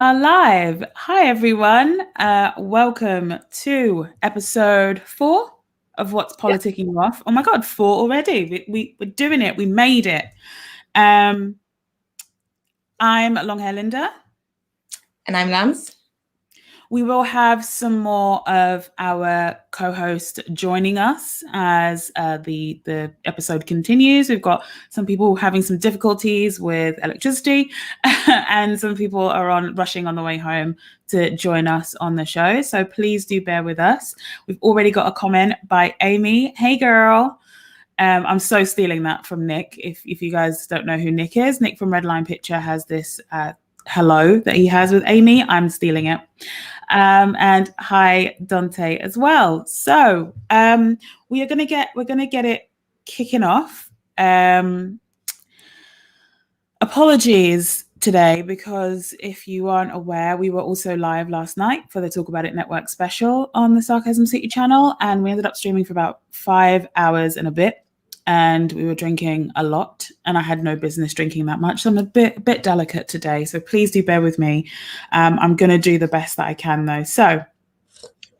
Are live. Hi, everyone. Welcome to episode 4 of What's Politicking Off. Oh my God, 4 already. We're doing it. We made it. I'm Longhair Linda. And I'm Lams. We will have some more of our co-host joining us as the episode continues. We've got some people having some difficulties with electricity and some people are rushing on the way home to join us on the show. So please do bear with us. We've already got a comment by Amy. Hey, girl. I'm so stealing that from Nick. If you guys don't know who Nick is, Nick from Redline Picture has this hello that he has with Amy. I'm stealing it. And hi Dante as well. So we're gonna get it kicking off. Apologies today, because if you aren't aware, we were also live last night for the Talk About It Network special on the Sarcasm City channel, and we ended up streaming for about 5 hours and a bit. And we were drinking a lot, and I had no business drinking that much. So I'm a bit delicate today. So please do bear with me. I'm going to do the best that I can, though. So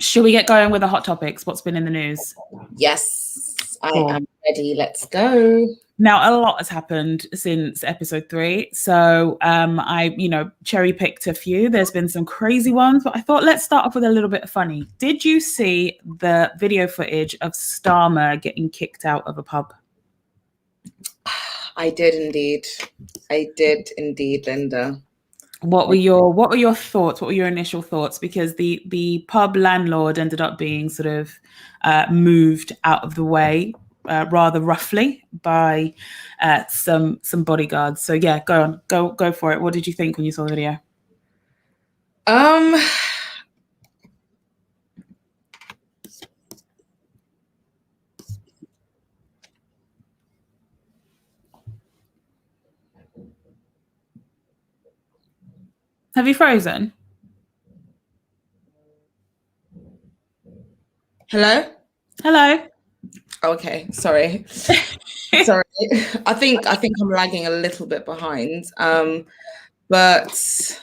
should we get going with the hot topics? What's been in the news? Yes, cool. I am ready. Let's go. Now, a lot has happened since episode 3. So I, cherry picked a few. There's been some crazy ones, but I thought let's start off with a little bit of funny. Did you see the video footage of Starmer getting kicked out of a pub? I did indeed, Linda. What were your thoughts? What were your initial thoughts? Because the pub landlord ended up being sort of moved out of the way rather roughly by some bodyguards. So yeah, go for it. What did you think when you saw the video? Have you frozen? Hello? Okay, sorry. Sorry. I think I'm lagging a little bit behind. But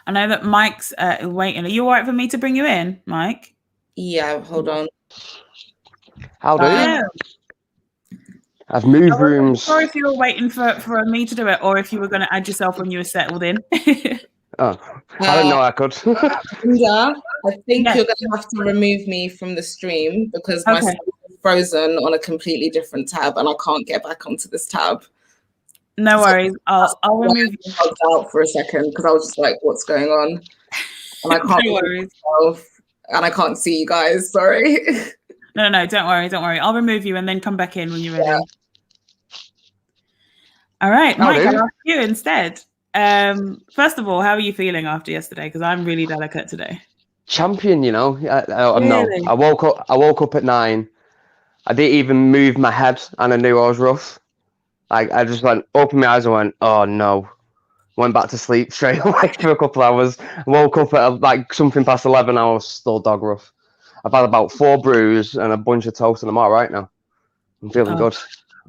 I know that Mike's waiting. Are you all right for me to bring you in, Mike? Yeah, hold on. How do you? I've moved rooms. Sorry if you were waiting for me to do it, or if you were going to add yourself when you were settled in. I didn't know I could. Yeah, I think you're going to have to remove me from the stream because my stuff is frozen on a completely different tab, and I can't get back onto this tab. No worries. I'll remove you. I was out for a second because I was just like, "What's going on?" And I can't myself, and I can't see you guys. Sorry. No, don't worry. I'll remove you and then come back in when you're ready. Yeah. All right, Mike, I'll ask you instead. First of all, how are you feeling after yesterday? Because I'm really delicate today. Champion, really? I woke up at 9. I didn't even move my head, and I knew I was rough. I just opened my eyes and went, oh no. Went back to sleep straight away for a couple hours. Woke up at something past 11. I was still dog rough. I've had about 4 brews and a bunch of toast, and I'm all right now. I'm feeling good.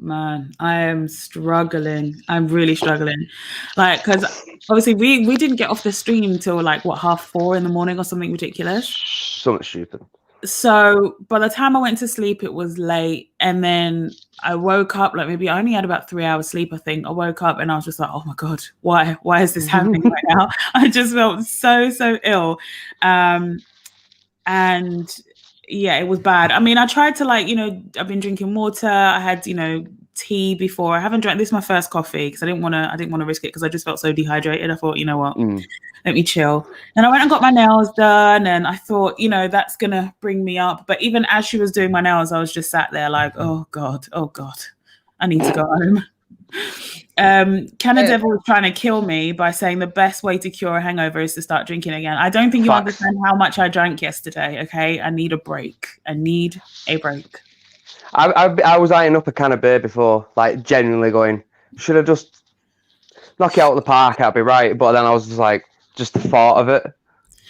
Man, I am struggling. I'm really struggling. Because obviously we didn't get off the stream till 4:30 in the morning or something ridiculous. Something stupid. So by the time I went to sleep, it was late. And then I woke up, maybe I only had about 3 hours sleep, I think. I woke up and I was just like, oh my God, why is this happening right now? I just felt so ill. And yeah, it was bad. I mean, I tried to I've been drinking water. I had, tea before. I haven't drank, this is my first coffee because I didn't want to risk it because I just felt so dehydrated. I thought, you know what, let me chill. And I went and got my nails done and I thought, that's going to bring me up. But even as she was doing my nails, I was just sat there like, oh God, I need to go home. Devil was trying to kill me by saying the best way to cure a hangover is to start drinking again. I don't think you understand how much I drank yesterday. Okay, I need a break. I was eyeing up a can of beer before, genuinely going, should I just knock it out of the park? I'd be right. But then I was just the thought of it.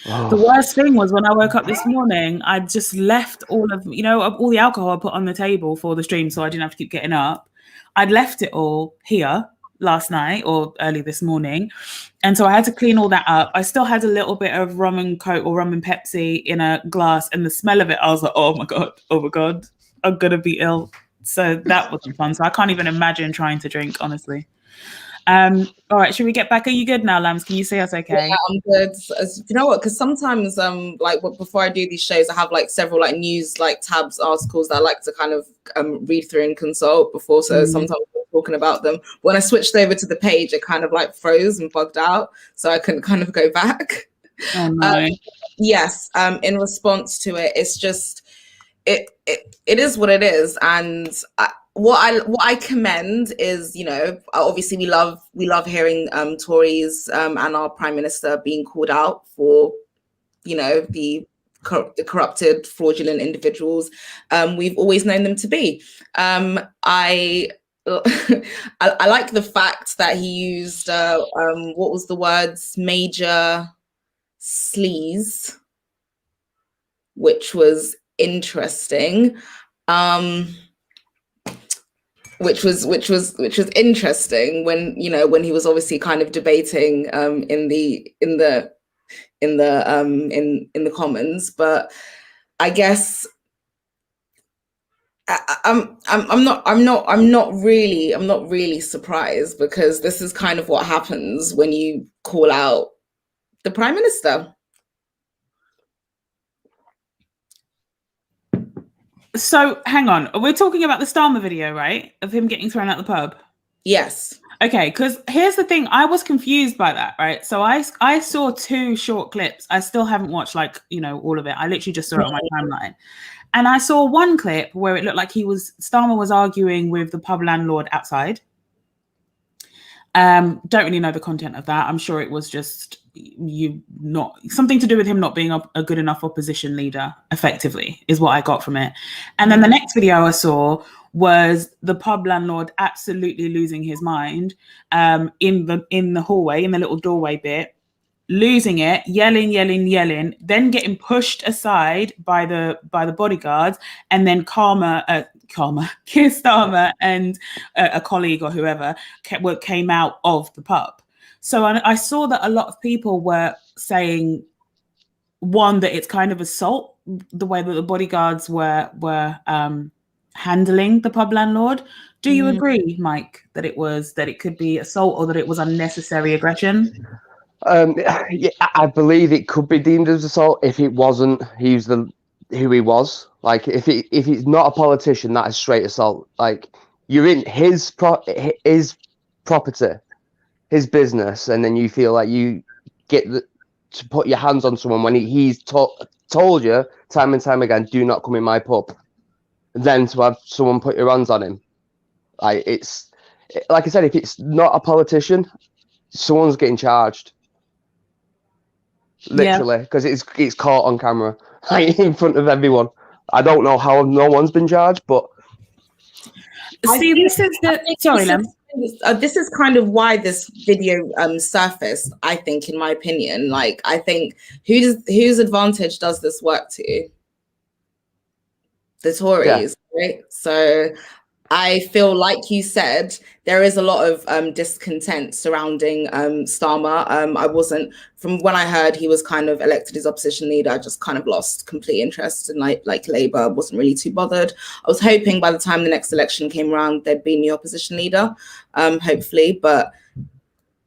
The worst thing was when I woke up this morning, I just left all of the alcohol I put on the table for the stream, so I didn't have to keep getting up. I'd left it all here, last night or early this morning. And so I had to clean all that up. I still had a little bit of rum and Coke or rum and Pepsi in a glass, and the smell of it, I was like, oh my God, I'm going to be ill. So that wasn't fun. So I can't even imagine trying to drink, honestly. All right, should we get back? Are you good now, Lambs? Can you see us okay? Yeah, I'm good. You know what? Because sometimes, like before I do these shows, I have like several like news like tabs, articles that I like to kind of read through and consult before. So sometimes I'm talking about them. When I switched over to the page, it kind of like froze and bugged out, so I couldn't kind of go back. Oh no. Yes. In response to it, it's just it is what it is, and what I commend is, you know, obviously we love hearing Tories and our Prime Minister being called out for, you know, the corrupted, fraudulent individuals we've always known them to be. I like the fact that he used what was the words, major sleaze, which was interesting. Which was interesting when, you know, when he was obviously kind of debating in the Commons. But I guess I'm not really surprised, because this is kind of what happens when you call out the Prime Minister. So hang on, we're talking about the Starmer video, right? Of him getting thrown out the pub. Yes. Okay, because here's the thing, I was confused by that, right? So I saw 2 short clips. I still haven't watched, like, you know, all of it. I literally just saw it on my timeline. And I saw one clip where it looked like Starmer was arguing with the pub landlord outside. Don't really know the content of that. I'm sure it was just something to do with him not being a good enough opposition leader, effectively, is what I got from it. And then the next video I saw was the pub landlord absolutely losing his mind in the hallway, in the little doorway bit, losing it, yelling, then getting pushed aside by the bodyguards, and then Keir Starmer and a colleague or whoever came out of the pub. So I saw that a lot of people were saying, one, that it's kind of assault, the way that the bodyguards were handling the pub landlord. Do you agree, Mike, that it could be assault, or that it was unnecessary aggression? Yeah, I believe it could be deemed as assault if it wasn't who he was. Like, if he's not a politician, that is straight assault. Like, you're in his property, his business, and then you feel like you get to put your hands on someone when he's told you time and time again, do not come in my pub. Then to have someone put your hands on him, like I said, if it's not a politician, someone's getting charged. Literally, because it's caught on camera, like, in front of everyone. I don't know how no one's been charged, but see, this is sorry, Lem. This is kind of why this video surfaced, I think, in my opinion. Like, I think whose advantage does this work to? The Tories, right? So I feel, like you said, there is a lot of discontent surrounding Starmer. I wasn't, from when I heard he was kind of elected as opposition leader, I just kind of lost complete interest in like Labour. Wasn't really too bothered. I was hoping by the time the next election came around, there'd be a new opposition leader, hopefully. But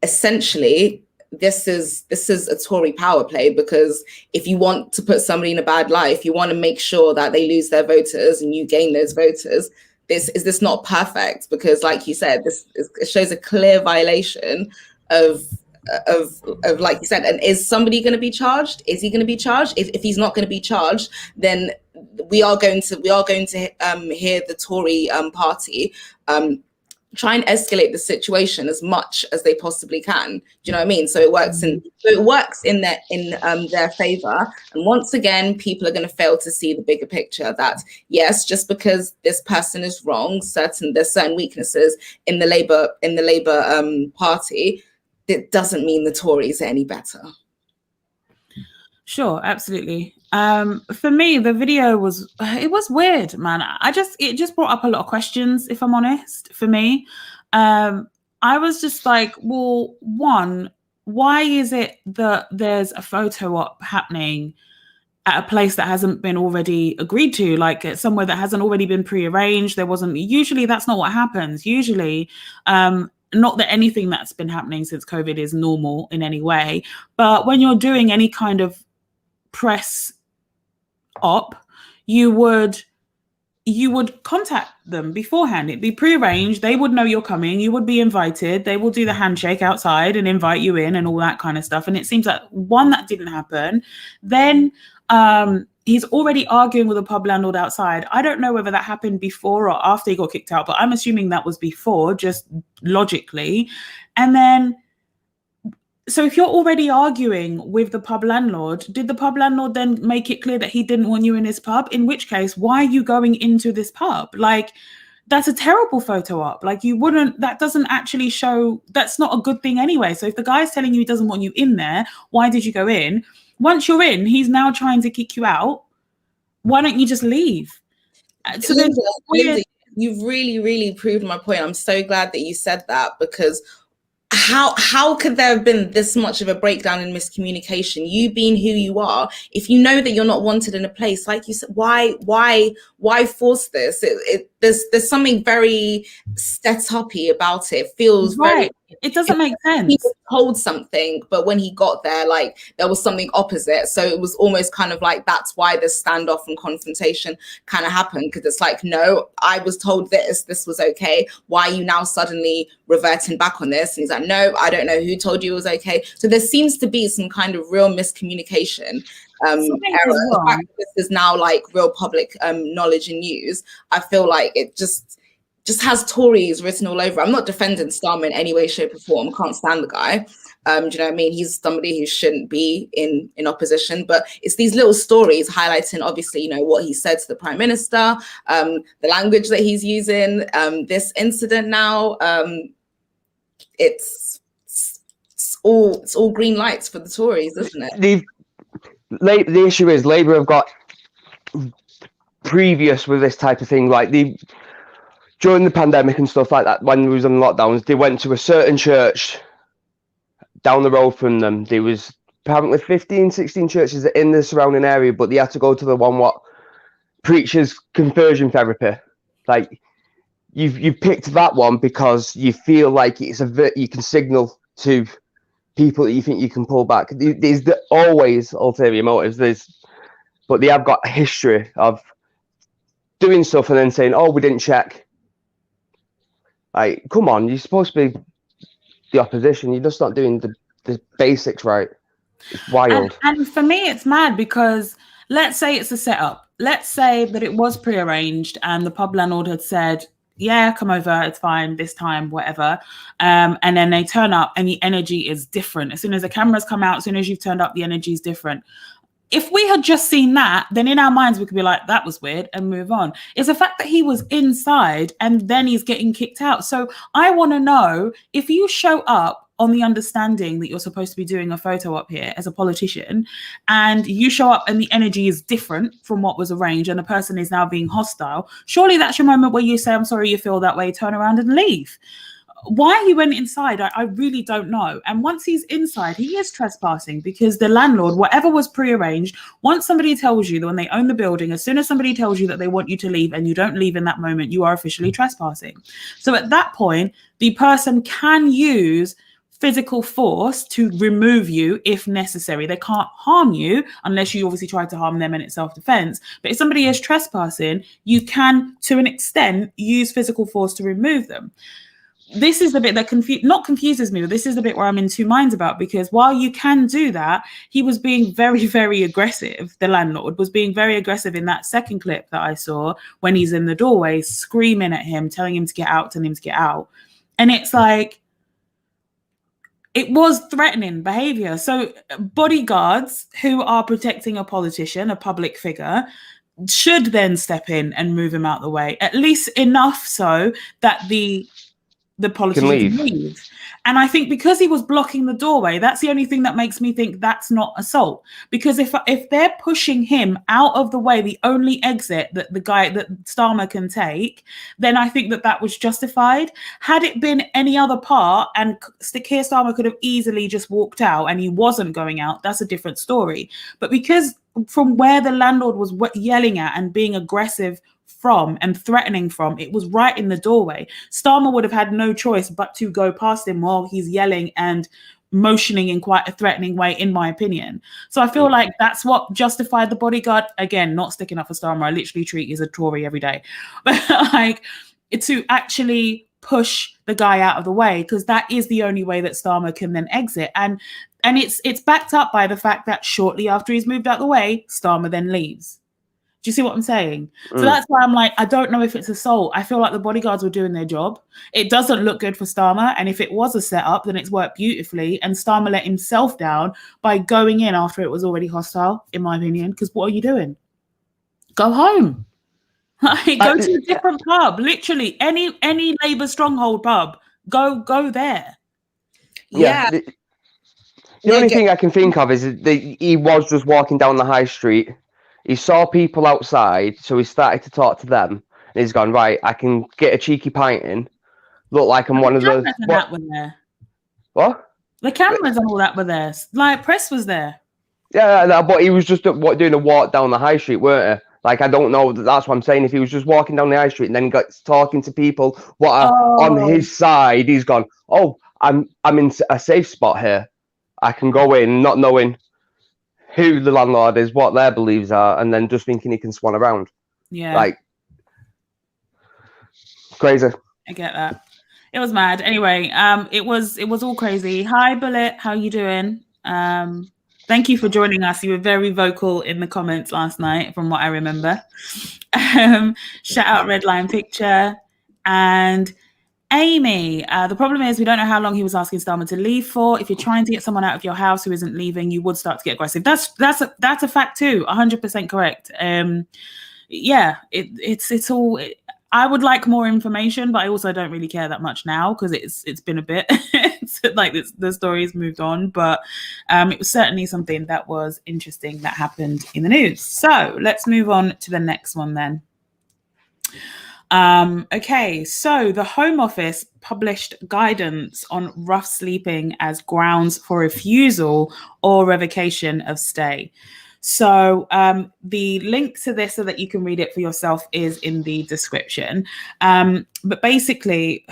essentially, this is a Tory power play, because if you want to put somebody in a bad light, if you want to make sure that they lose their voters and you gain those voters, is this not perfect? Because, like you said, it shows a clear violation of like you said. And is somebody going to be charged? Is he going to be charged? If he's not going to be charged, then we are going to hear the Tory party try and escalate the situation as much as they possibly can. Do you know what I mean? So it works in their favor. And once again, people are going to fail to see the bigger picture, that yes, just because this person is wrong, there's certain weaknesses in the Labour Party, it doesn't mean the Tories are any better. Sure, absolutely. For me, the video was weird, man. It just brought up a lot of questions, if I'm honest, for me. I I was just like, well, one, why is it that there's a photo op happening at a place that hasn't been already agreed to, like somewhere that hasn't already been prearranged? There wasn't, usually that's not what happens. Usually, not that anything that's been happening since COVID is normal in any way, but when you're doing any kind of press op, you would contact them beforehand. It'd be prearranged. They would know you're coming. You would be invited. They will do the handshake outside and invite you in and all that kind of stuff. And it seems like, one, that didn't happen. Then he's already arguing with a pub landlord outside. I don't know whether that happened before or after he got kicked out, but I'm assuming that was before, just logically. And then, so if you're already arguing with the pub landlord, did the pub landlord then make it clear that he didn't want you in his pub? In which case, why are you going into this pub? Like, that's a terrible photo op. Like, you wouldn't, that doesn't actually show, that's not a good thing anyway. So if the guy's telling you he doesn't want you in there, why did you go in? Once you're in, he's now trying to kick you out. Why don't you just leave? So Lindsay, you've really, really proved my point. I'm so glad that you said that, because how could there have been this much of a breakdown in miscommunication? You being who you are, if you know that you're not wanted in a place, like you said, why force this? There's something very set up-y about it. It feels right. It doesn't make sense. He was told something, but when he got there, like, there was something opposite. So it was almost kind of like, that's why this standoff and confrontation kind of happened, because it's like, no, I was told this was okay. Why are you now suddenly reverting back on this? And he's like, no, I don't know who told you it was okay. So there seems to be some kind of real miscommunication. Error. The fact that this is now like real public knowledge and news, I feel like it just has Tories written all over. I'm not defending Starmer in any way, shape, or form. Can't stand the guy. Do you know what I mean? He's somebody who shouldn't be in opposition. But it's these little stories highlighting, obviously, you know, what he said to the Prime Minister, the language that he's using, this incident now. It's all green lights for the Tories, isn't it? The issue is Labour have got previous with this type of thing, like during the pandemic and stuff like that, when there was on lockdowns, they went to a certain church down the road from them. There was apparently 15, 16 churches in the surrounding area, but they had to go to the one what preaches conversion therapy. Like, you've picked that one because you feel like it's you can signal to people that you think you can pull back. There's always ulterior motives. But they have got a history of doing stuff and then saying, "Oh, we didn't check." Like, come on, you're supposed to be the opposition. You're just not doing the basics right. It's wild. And for me, it's mad because let's say it's a setup. Let's say that it was prearranged and the pub landlord had said, yeah, come over, it's fine, this time, whatever. And then they turn up and the energy is different. As soon as the cameras come out, as soon as you've turned up, the energy is different. If we had just seen that, then in our minds, we could be like, that was weird, and move on. It's the fact that he was inside and then he's getting kicked out. So I want to know, if you show up on the understanding that you're supposed to be doing a photo up here as a politician, and you show up and the energy is different from what was arranged and the person is now being hostile, surely that's your moment where you say, I'm sorry you feel that way, turn around and leave. Why he went inside, I really don't know. And once he's inside, he is trespassing, because the landlord, whatever was prearranged, once somebody tells you that when they own the building, as soon as somebody tells you that they want you to leave and you don't leave in that moment, you are officially trespassing. So at that point, the person can use physical force to remove you if necessary. They can't harm you unless you obviously try to harm them and it's self-defense. But if somebody is trespassing, you can, to an extent, use physical force to remove them. This is the bit that confuses me, but this is the bit where I'm in two minds about, because while you can do that, he was being very, very aggressive. The landlord was being very aggressive in that second clip that I saw when he's in the doorway, screaming at him, telling him to get out, telling him to get out. And it's like, it was threatening behavior. So bodyguards who are protecting a politician, a public figure, should then step in and move him out the way, at least enough so that the the politician can leave. And I think because he was blocking the doorway, that's the only thing that makes me think that's not assault. Because if they're pushing him out of the way, the only exit that the guy that Starmer can take, then I think that was justified. Had it been any other part and Keir Starmer could have easily just walked out and he wasn't going out, that's a different story. But because from where the landlord was yelling at and being aggressive from and threatening from, it was right in the doorway. Starmer would have had no choice but to go past him while he's yelling and motioning in quite a threatening way, in my opinion. So I feel like that's what justified the bodyguard. Again, not sticking up for Starmer. I literally treat you as a Tory every day. But like, to actually push the guy out of the way, because that is the only way that Starmer can then exit. And it's backed up by the fact that shortly after he's moved out of the way, Starmer then leaves. Do you see what I'm saying? So that's why I'm like, I don't know if it's assault. I feel like the bodyguards were doing their job. It doesn't look good for Starmer. And if it was a setup, then it's worked beautifully. And Starmer let himself down by going in after it was already hostile, in my opinion. Because what are you doing? Go home. Go to a different pub. Literally, any Labour stronghold pub. Go there. Yeah. The only thing I can think of is that he was just walking down the high street. He saw people outside, so he started to talk to them. And he's gone, right, I can get a cheeky pint in. Look like I'm one of those. That were there. What? The cameras and all that were there. Like, press was there. Yeah, but he was just doing a walk down the high street, weren't he? Like, I don't know. That's what I'm saying. If he was just walking down the high street and then got talking to people what are on his side, he's gone, oh, I'm in a safe spot here. I can go in not knowing who the landlord is, what their beliefs are, and then just thinking he can swan around. Yeah. Like, crazy. I get that. It was mad. Anyway, it was all crazy. Hi, Bullet. How you doing? Thank you for joining us. You were very vocal in the comments last night, from what I remember. Shout out Redline Picture. And Amy, the problem is we don't know how long he was asking Starmer to leave for. If you're trying to get someone out of your house who isn't leaving, you would start to get aggressive. That's a fact too. 100% correct. Yeah, it's all. I would like more information, but I also don't really care that much now because it's been a bit. It's like the story's moved on, but it was certainly something that was interesting that happened in the news. So let's move on to the next one then. Okay, so the Home Office published guidance on rough sleeping as grounds for refusal or revocation of stay. So the link to this so that you can read it for yourself is in the description. But basically,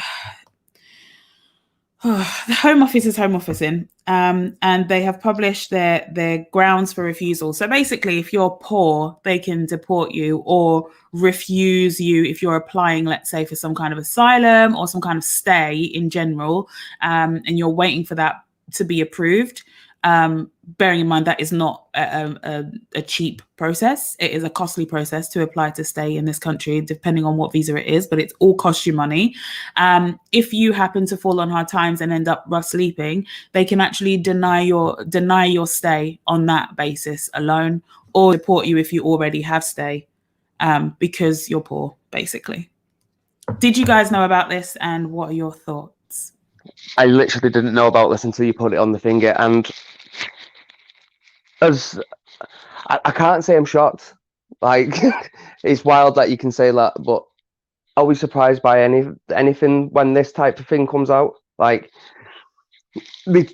the Home Office is home officing, and they have published their grounds for refusal. So basically, if you're poor, they can deport you or refuse you if you're applying, let's say, for some kind of asylum or some kind of stay in general, and you're waiting for that to be approved. Bearing in mind that is not a cheap process. It is a costly process to apply to stay in this country, depending on what visa it is, but it all costs you money. If you happen to fall on hard times and end up rough sleeping, they can actually deny your stay on that basis alone, or deport you if you already have stay, because you're poor, basically. Did you guys know about this, and what are your thoughts? I literally didn't know about this until you put it on the finger, and as I can't say I'm shocked. Like, it's wild that you can say that, but are we surprised by anything when this type of thing comes out? Like, they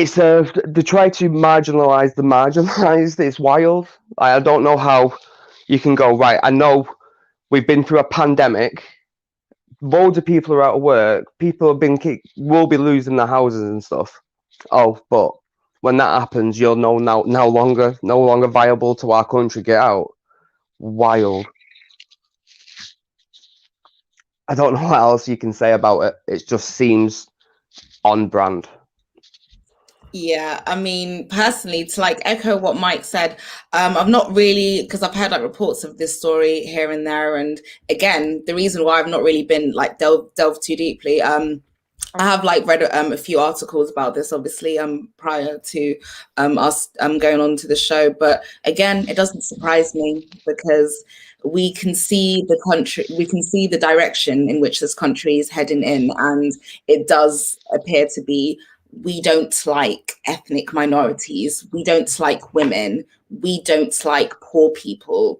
try to marginalize the marginalized. It's wild. I don't know how you can go, right, I know we've been through a pandemic. Loads of people are out of work. People will be losing their houses and stuff. Oh, but when that happens, you're no longer viable to our country. Get out. Wild. I don't know what else you can say about it. It just seems on brand. Yeah, I mean, personally, to like echo what Mike said, I've not really, because I've heard like reports of this story here and there, and again, the reason why I've not really been like delved too deeply, I have like read a few articles about this, obviously, prior to us going on to the show. But again, it doesn't surprise me because we can see the country, we can see the direction in which this country is heading in, and it does appear to be. We don't like ethnic minorities. We don't like women. We don't like poor people.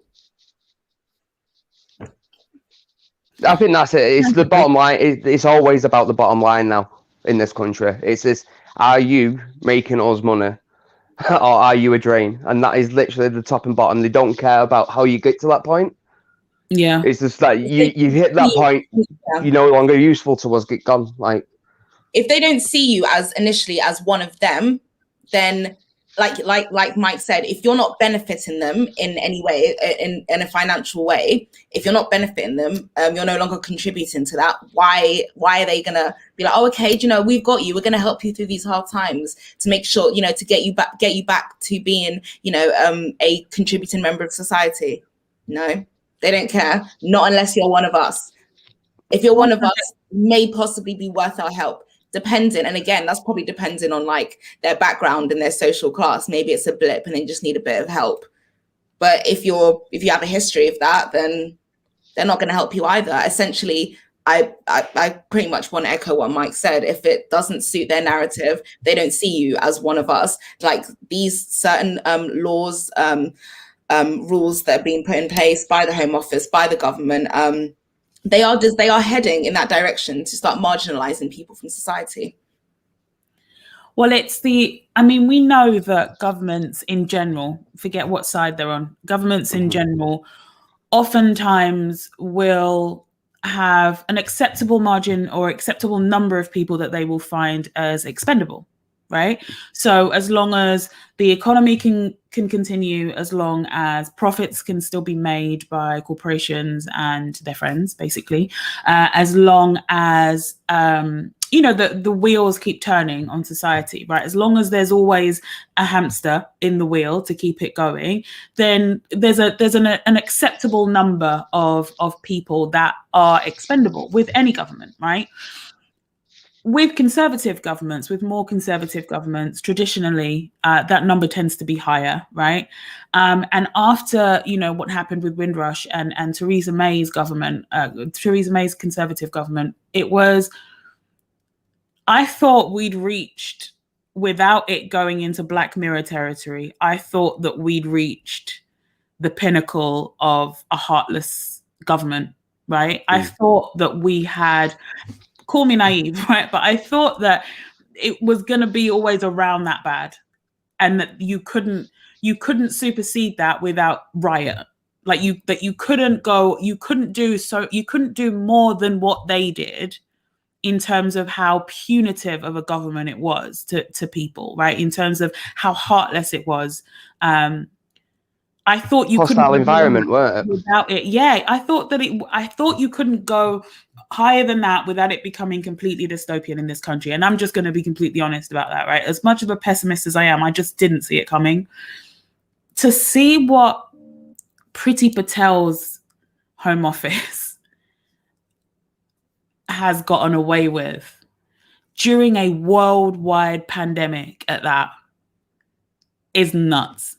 I think that's it. It's the bottom line. It's always about the bottom line now in this country. It's this: are you making us money, or are you a drain? And that is literally the top and bottom. They don't care about how you get to that point. Yeah, it's just like you hit that point. Yeah. You're no longer useful to us. Get gone. Like, if they don't see you as initially as one of them, then like Mike said, if you're not benefiting them in any way, in a financial way, if you're not benefiting them, you're no longer contributing to that. Why are they gonna be like, oh, okay, you know, we've got you, we're gonna help you through these hard times to make sure, you know, to get you back to being, you know, a contributing member of society? No, they don't care. Not unless you're one of us. If you're one of us, may possibly be worth our help. Dependent, and again, that's probably depending on like their background and their social class. Maybe it's a blip and they just need a bit of help. But if you have a history of that, then they're not going to help you either. Essentially, I pretty much want to echo what Mike said. If it doesn't suit their narrative, they don't see you as one of us. Like these certain laws, rules that are being put in place by the Home Office, by the government, they are heading in that direction to start marginalizing people from society. Well, we know that governments in general, forget what side they're on, governments in general oftentimes will have an acceptable margin or acceptable number of people that they will find as expendable, right? So as long as the economy can continue, as long as profits can still be made by corporations and their friends, basically, as long as the wheels keep turning on society, right? As long as there's always a hamster in the wheel to keep it going, then there's an acceptable number of people that are expendable with any government, right? With conservative governments, with more conservative governments, traditionally, that number tends to be higher, right? And after, what happened with Windrush and Theresa May's government, Theresa May's conservative government, I thought we'd reached, without it going into Black Mirror territory, I thought that we'd reached the pinnacle of a heartless government, right? I thought that we had... Call me naive, right? But I thought that it was going to be always around that bad, and that you couldn't supersede that without riot. Like you couldn't do more than what they did in terms of how punitive of a government it was to people, right? In terms of how heartless it was. I thought you couldn't hostile environment, weren't it? Without it. Yeah, I thought you couldn't go higher than that without it becoming completely dystopian in this country. And I'm just going to be completely honest about that, right? As much of a pessimist as I am, I just didn't see it coming. To see what Priti Patel's Home Office has gotten away with during a worldwide pandemic at that is nuts.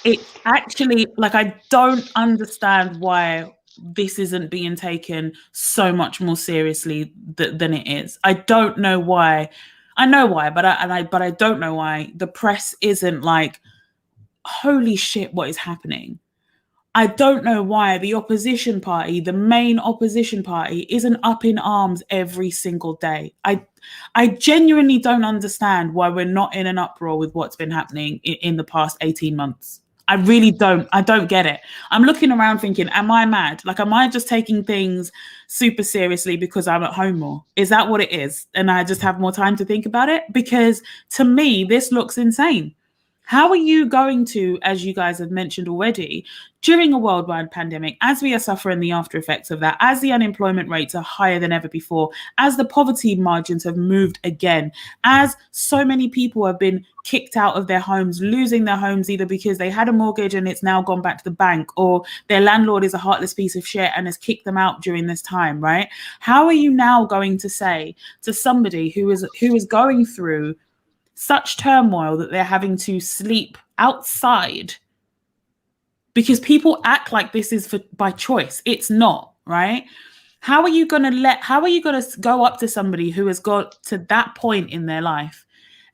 It's actually, like, I don't understand why this isn't being taken so much more seriously than it is. I don't know why. I know why, but I don't know why the press isn't like, holy shit, what is happening? I don't know why the opposition party, the main opposition party, isn't up in arms every single day. I genuinely don't understand why we're not in an uproar with what's been happening in the past 18 months. I really don't. I don't get it. I'm looking around thinking, am I mad? Like, am I just taking things super seriously because I'm at home more? Is that what it is? And I just have more time to think about it? Because to me, this looks insane. How are you going to, as you guys have mentioned already, during a worldwide pandemic, as we are suffering the after effects of that, as the unemployment rates are higher than ever before, as the poverty margins have moved again, as so many people have been kicked out of their homes, losing their homes either because they had a mortgage and it's now gone back to the bank, or their landlord is a heartless piece of shit and has kicked them out during this time, right? How are you now going to say to somebody who is going through such turmoil that they're having to sleep outside, because people act like this is by choice? It's not, right? How are you going to go up to somebody who has got to that point in their life,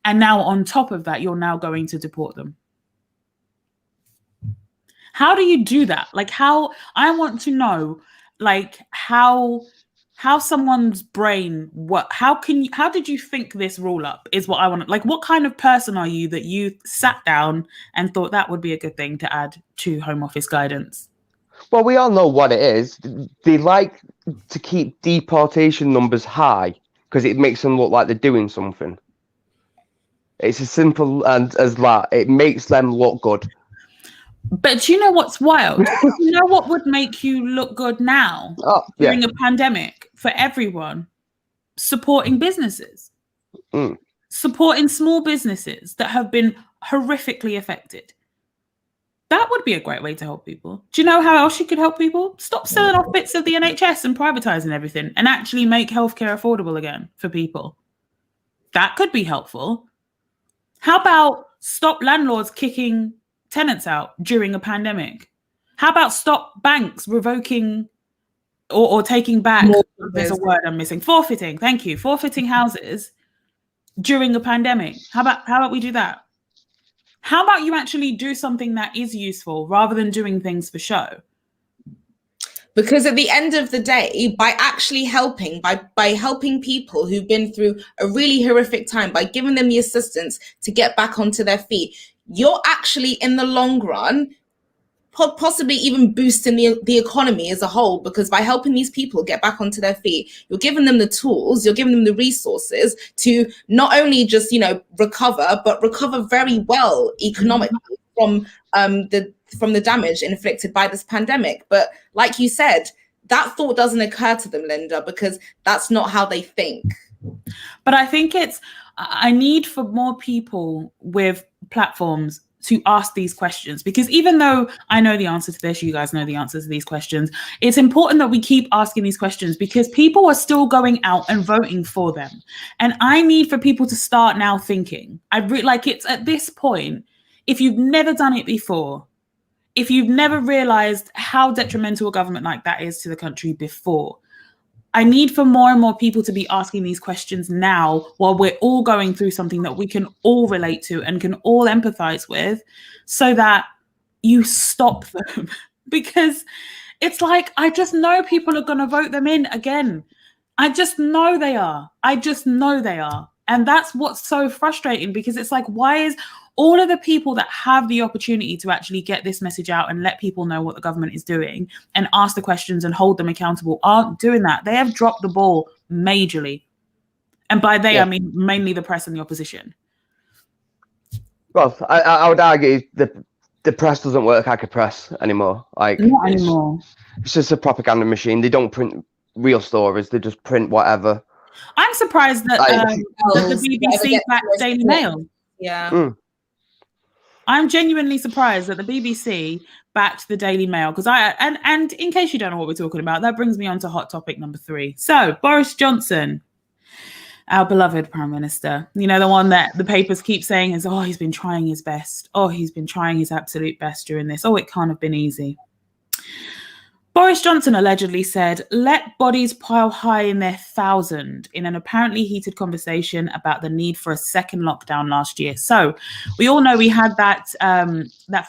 and now on top of that you're now going to deport them? How do you do that? Like, I want to know, like, how someone's brain, how did you think this rule up is what I want. Like, what kind of person are you that you sat down and thought that would be a good thing to add to Home Office guidance? Well, we all know what it is. They like to keep deportation numbers high because it makes them look like they're doing something. It's as simple as that. It makes them look good. But you know what's wild? You know what would make you look good now during a pandemic for everyone? Supporting businesses. Supporting small businesses that have been horrifically affected. That would be a great way to help people. Do you know how else you could help people? Stop selling off bits of the NHS and privatizing everything, and actually make healthcare affordable again for people. That could be helpful. How about stop landlords kicking tenants out during a pandemic? How about stop banks revoking or taking back, there's a word I'm missing, forfeiting, thank you, forfeiting houses during a pandemic? How about we do that? How about you actually do something that is useful rather than doing things for show? Because at the end of the day, by actually helping, by helping people who've been through a really horrific time, by giving them the assistance to get back onto their feet, you're actually, in the long run, possibly even boosting the economy as a whole, because by helping these people get back onto their feet, you're giving them the tools, you're giving them the resources to not only just, recover, but recover very well economically from the damage inflicted by this pandemic. But like you said, that thought doesn't occur to them, Linda, because that's not how they think. But I think I need for more people with platforms to ask these questions, because even though I know the answer to this, you guys know the answers to these questions, it's important that we keep asking these questions, because people are still going out and voting for them. And I need for people to start now thinking. It's at this point, if you've never done it before, if you've never realized how detrimental a government like that is to the country before, I need for more and more people to be asking these questions now, while we're all going through something that we can all relate to and can all empathize with, so that you stop them. Because it's like, I just know people are going to vote them in again. I just know they are. And that's what's so frustrating, because it's like, why is all of the people that have the opportunity to actually get this message out and let people know what the government is doing and ask the questions and hold them accountable aren't doing that? They have dropped the ball majorly. And by they, I mean mainly the press and the opposition. Well, I would argue the press doesn't work like a press anymore. Not anymore. It's just a propaganda machine. They don't print real stories. They just print whatever. I'm surprised that the BBC backed Daily Mail. Yeah. I'm genuinely surprised that the BBC backed the Daily Mail, because and in case you don't know what we're talking about, that brings me on to hot topic number 3. So Boris Johnson, our beloved Prime Minister, the one that the papers keep saying is, he's been trying his best. He's been trying his absolute best during this. It can't have been easy. Boris Johnson allegedly said, "Let bodies pile high in their thousand," in an apparently heated conversation about the need for a second lockdown last year. So we all know we had that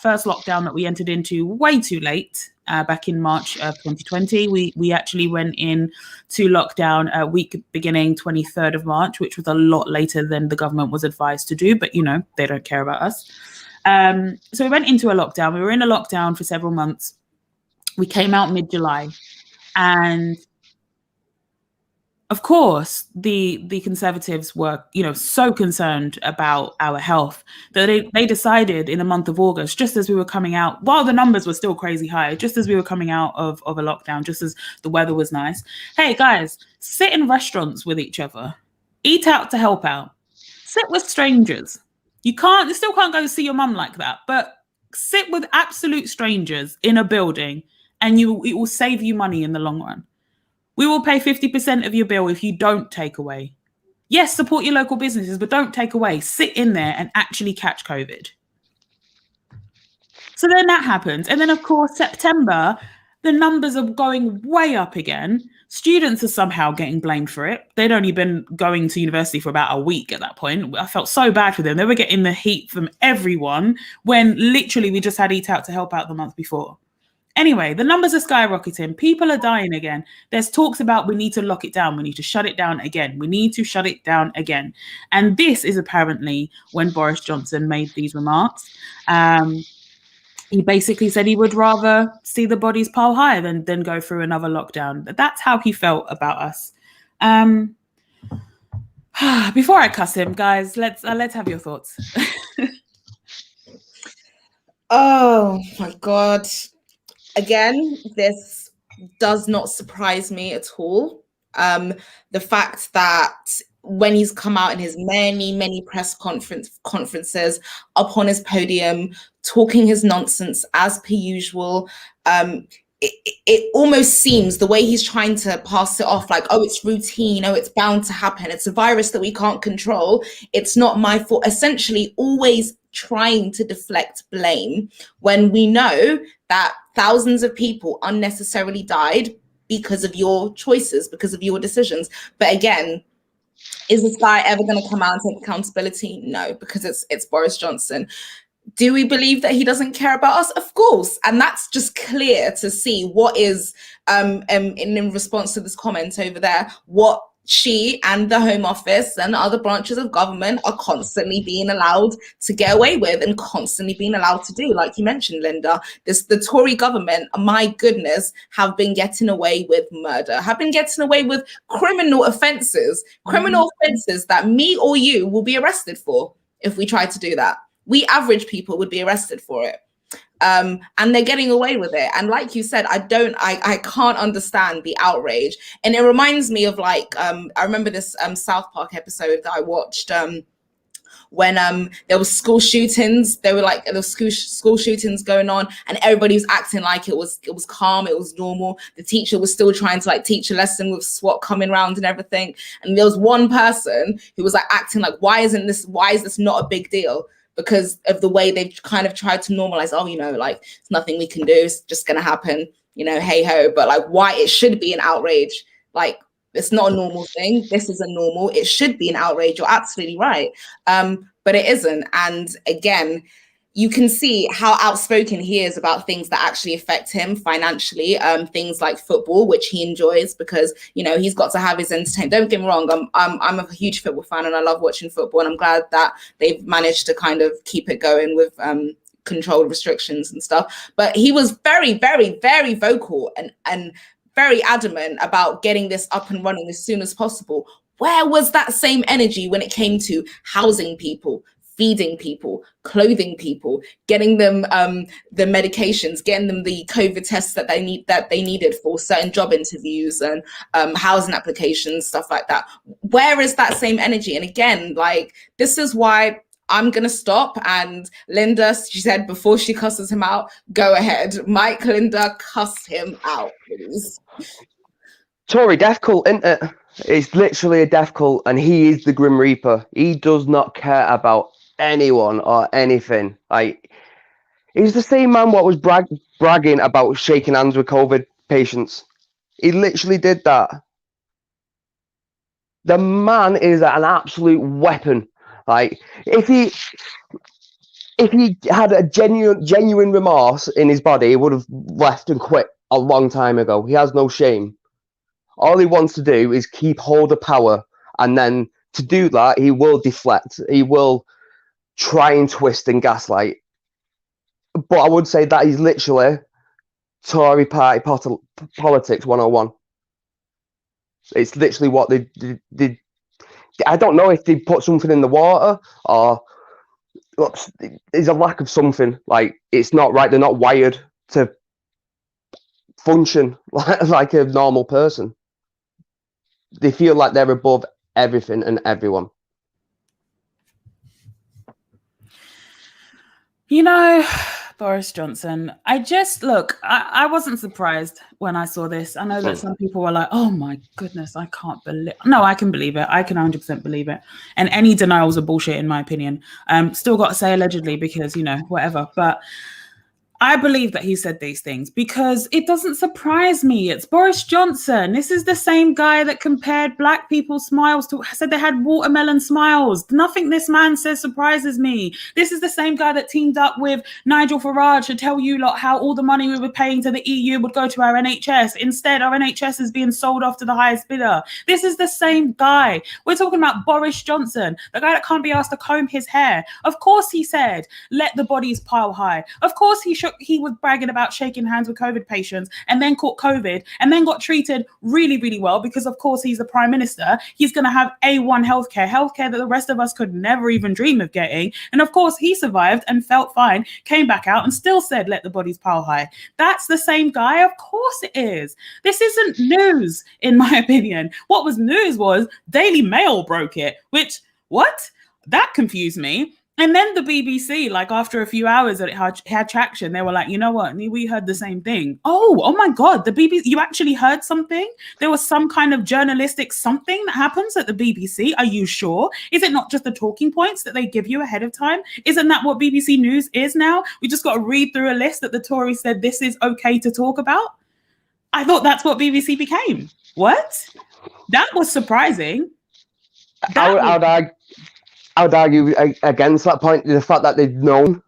first lockdown that we entered into way too late, back in March of 2020. We actually went in to lockdown week beginning 23rd of March, which was a lot later than the government was advised to do, but they don't care about us. So we went into a lockdown. We were in a lockdown for several months. We came out mid-July, and of course, the Conservatives were, so concerned about our health that they decided in the month of August, just as we were coming out, while the numbers were still crazy high, just as we were coming out of a lockdown, just as the weather was nice. Hey, guys, sit in restaurants with each other. Eat out to help out. Sit with strangers. You still can't go to see your mum like that, but sit with absolute strangers in a building and it will save you money in the long run. We will pay 50% of your bill if you don't take away. Yes, support your local businesses, but don't take away. Sit in there and actually catch COVID. So then that happens. And then, of course, September, the numbers are going way up again. Students are somehow getting blamed for it. They'd only been going to university for about a week at that point. I felt so bad for them. They were getting the heat from everyone when literally we just had Eat Out to help out the month before. Anyway, the numbers are skyrocketing. People are dying again. There's talks about we need to lock it down. We need to shut it down again. We need to shut it down again. And this is apparently when Boris Johnson made these remarks. He basically said he would rather see the bodies pile higher than go through another lockdown. That's how he felt about us. Before I cuss him, guys, let's have your thoughts. Oh my God. Again, this does not surprise me at all. The fact that when he's come out in his many press conferences, up on his podium, talking his nonsense as per usual, it almost seems the way he's trying to pass it off like, oh, it's routine, oh, it's bound to happen, it's a virus that we can't control, it's not my fault, essentially always trying to deflect blame when we know that thousands of people unnecessarily died because of your choices, because of your decisions. But again, is this guy ever going to come out and take accountability? No, because it's Boris Johnson. Do we believe that he doesn't care about us? Of course. And that's just clear to see what is, in response to this comment over there, what she and the Home Office and other branches of government are constantly being allowed to get away with and constantly being allowed to do. Like you mentioned, Linda, the Tory government, my goodness, have been getting away with murder, have been getting away with criminal offences that me or you will be arrested for if we try to do that. We average people would be arrested for it. And they're getting away with it. And like you said, I can't understand the outrage. And it reminds me of like, I remember this South Park episode that I watched when there was school shootings. There was school shootings going on and everybody was acting like it was calm, it was normal. The teacher was still trying to like teach a lesson with SWAT coming around and everything. And there was one person who was like acting like, why is this not a big deal? Because of the way they've kind of tried to normalize, oh, like it's nothing we can do, it's just gonna happen, hey ho. But like, why it should be an outrage? Like, it's not a normal thing. This is a normal. It should be an outrage. You're absolutely right. But it isn't. And again, you can see how outspoken he is about things that actually affect him financially, things like football, which he enjoys because, he's got to have his entertainment. Don't get me wrong, I'm a huge football fan and I love watching football, and I'm glad that they've managed to kind of keep it going with controlled restrictions and stuff. But he was very, very, very vocal and very adamant about getting this up and running as soon as possible. Where was that same energy when it came to housing people, feeding people, clothing people, getting them the medications, getting them the COVID tests that they needed for certain job interviews and housing applications, stuff like that? Where is that same energy? And again, like, this is why I'm gonna stop. And Linda, she said before she cusses him out, go ahead. Mike, Linda, cuss him out, please. Tory death cult, isn't it? It's literally a death cult, and he is the Grim Reaper. He does not care about anyone or anything. Like, he's the same man what was bragging about shaking hands with COVID patients. He literally did that. The man is an absolute weapon. Like, if he had a genuine remorse in his body, he would have left and quit a long time ago. He has no shame. All he wants to do is keep hold of power, and then to do that, he will deflect. He will try and twist and gaslight. But I would say that is literally Tory party politics 101. It's literally what they I don't know if they put something in the water or there's a lack of something. Like, it's not right. They're not wired to function like a normal person. They feel like they're above everything and everyone. Boris Johnson, I wasn't surprised when I saw this. I know that some people were like, oh my goodness, I can't believe. No, I can believe it. I can 100% believe it. And any denials are bullshit, in my opinion. Still got to say allegedly because, whatever. But I believe that he said these things because it doesn't surprise me. It's Boris Johnson. This is the same guy that compared black people's smiles to, said they had watermelon smiles. Nothing this man says surprises me. This is the same guy that teamed up with Nigel Farage to tell you lot how all the money we were paying to the EU would go to our NHS. Instead, our NHS is being sold off to the highest bidder. This is the same guy. We're talking about Boris Johnson, the guy that can't be asked to comb his hair. Of course he said, let the bodies pile high. Of course he was bragging about shaking hands with COVID patients and then caught COVID and then got treated really, really well because, of course, he's the prime minister. He's going to have A1 healthcare that the rest of us could never even dream of getting. And, of course, he survived and felt fine, came back out and still said, let the bodies pile high. That's the same guy. Of course it is. This isn't news, in my opinion. What was news was Daily Mail broke it, which, what? That confused me. And then the BBC, like after a few hours that it had traction, they were like, you know what? We heard the same thing. Oh my God, the BBC, you actually heard something? There was some kind of journalistic something that happens at the BBC. Are you sure? Is it not just the talking points that they give you ahead of time? Isn't that what BBC News is now? We just got to read through a list that the Tories said this is okay to talk about. I thought that's what BBC became. What? That was surprising. I would argue against that point. The fact that they've known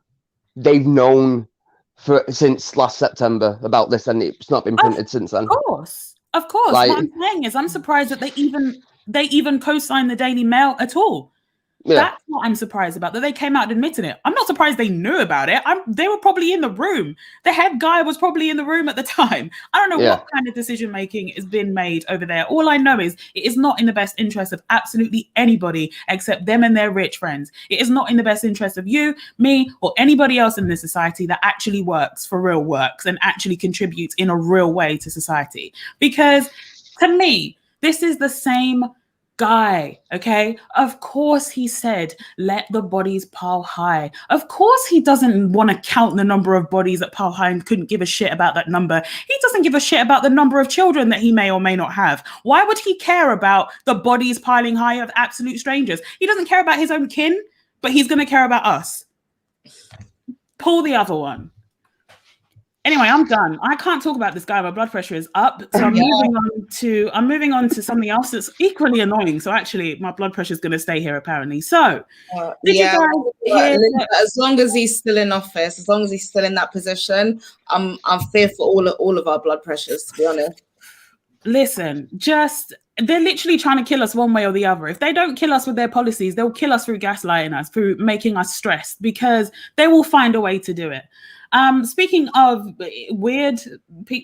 since last September about this, and it's not been printed since then. Of course. Like, what I'm saying is, I'm surprised that they even co-signed the Daily Mail at all. Yeah. That's what I'm surprised about, that they came out admitting it. I'm not surprised they knew about it. They were probably in the room. The head guy was probably in the room at the time. I don't know what kind of decision making has been made over there. All I know is it is not in the best interest of absolutely anybody except them and their rich friends. It is not in the best interest of you, me, or anybody else in this society that actually works for real works and actually contributes in a real way to society. Because to me, this is the same guy, okay? Of course he said, let the bodies pile high. Of course he doesn't want to count the number of bodies that pile high and couldn't give a shit about that number. He doesn't give a shit about the number of children that he may or may not have. Why would he care about the bodies piling high of absolute strangers? He doesn't care about his own kin, but he's going to care about us. Pull the other one. Anyway, I'm done. I can't talk about this guy. My blood pressure is up. So I'm moving on to something else that's equally annoying. So actually, my blood pressure is going to stay here, apparently. So, as long as he's still in office, as long as he's still in that position, I'm fearful all of our blood pressures, to be honest. Listen, they're literally trying to kill us one way or the other. If they don't kill us with their policies, they'll kill us through gaslighting us, through making us stressed, because they will find a way to do it. Speaking of weird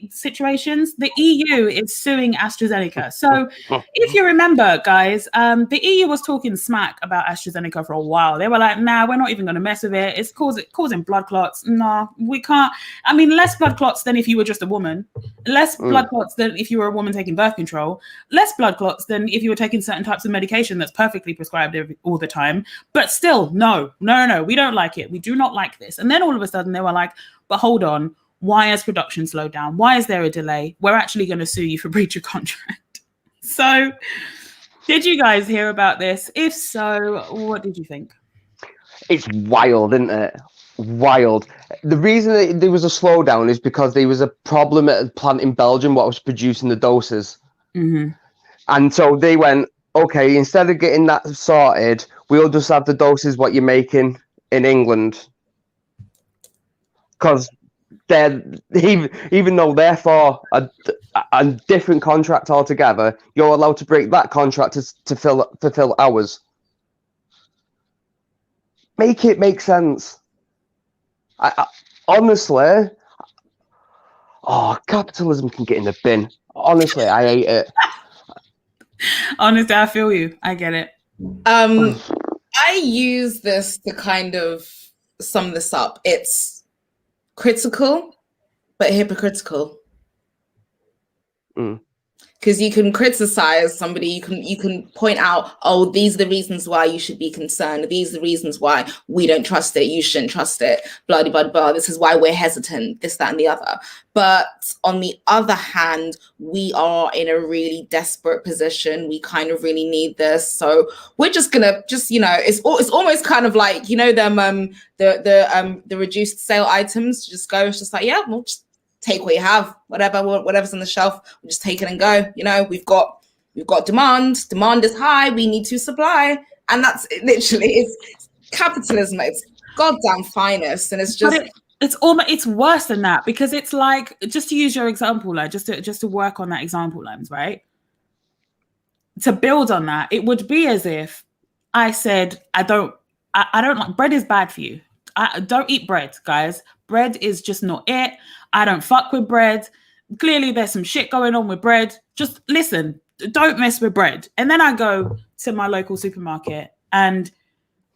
situations, the EU is suing AstraZeneca. So if you remember, guys, the EU was talking smack about AstraZeneca for a while. They were like, nah, we're not even going to mess with it. It's causing blood clots. No, we can't. I mean, less blood clots than if you were just a woman. Less blood clots than if you were a woman taking birth control. Less blood clots than if you were taking certain types of medication that's perfectly prescribed all the time. But still, no, we don't like it. We do not like this. And then all of a sudden they were like, but hold on, why has production slowed down? Why is there a delay? We're actually going to sue you for breach of contract. So did you guys hear about this? If so, what did you think? It's wild, isn't it? Wild. The reason that there was a slowdown is because there was a problem at a plant in Belgium what was producing the doses. Mm-hmm. And so they went, okay, instead of getting that sorted, we'll just have the doses what you're making in England. Because they're even though they're for a different contract altogether, you're allowed to break that contract to fulfill ours. Make it make sense. I honestly, capitalism can get in the bin. Honestly, I hate it. Honestly, I feel you. I get it. I use this to kind of sum this up. It's critical, but hypocritical. Because you can criticize somebody, you can point out, oh, these are the reasons why you should be concerned. These are the reasons why we don't trust it. You shouldn't trust it. Blah, blah, blah. This is why we're hesitant, this, that, and the other. But on the other hand, we are in a really desperate position. We kind of really need this. So we're just gonna it's almost kind of like, them the reduced sale items. It's just like, yeah, we'll just take what you have, whatever's on the shelf, we'll just take it and go. We've got demand is high, we need to supply. And that's literally, it's capitalism, it's goddamn finest. And it's just, it's worse than that, because it's like, just to use your example, like just to work on that example lens, right? To build on that, it would be as if I said, I don't like, bread is bad for you. I don't eat bread, guys. Bread is just not it. I don't fuck with bread. Clearly there's some shit going on with bread. Just listen, don't mess with bread. And then I go to my local supermarket and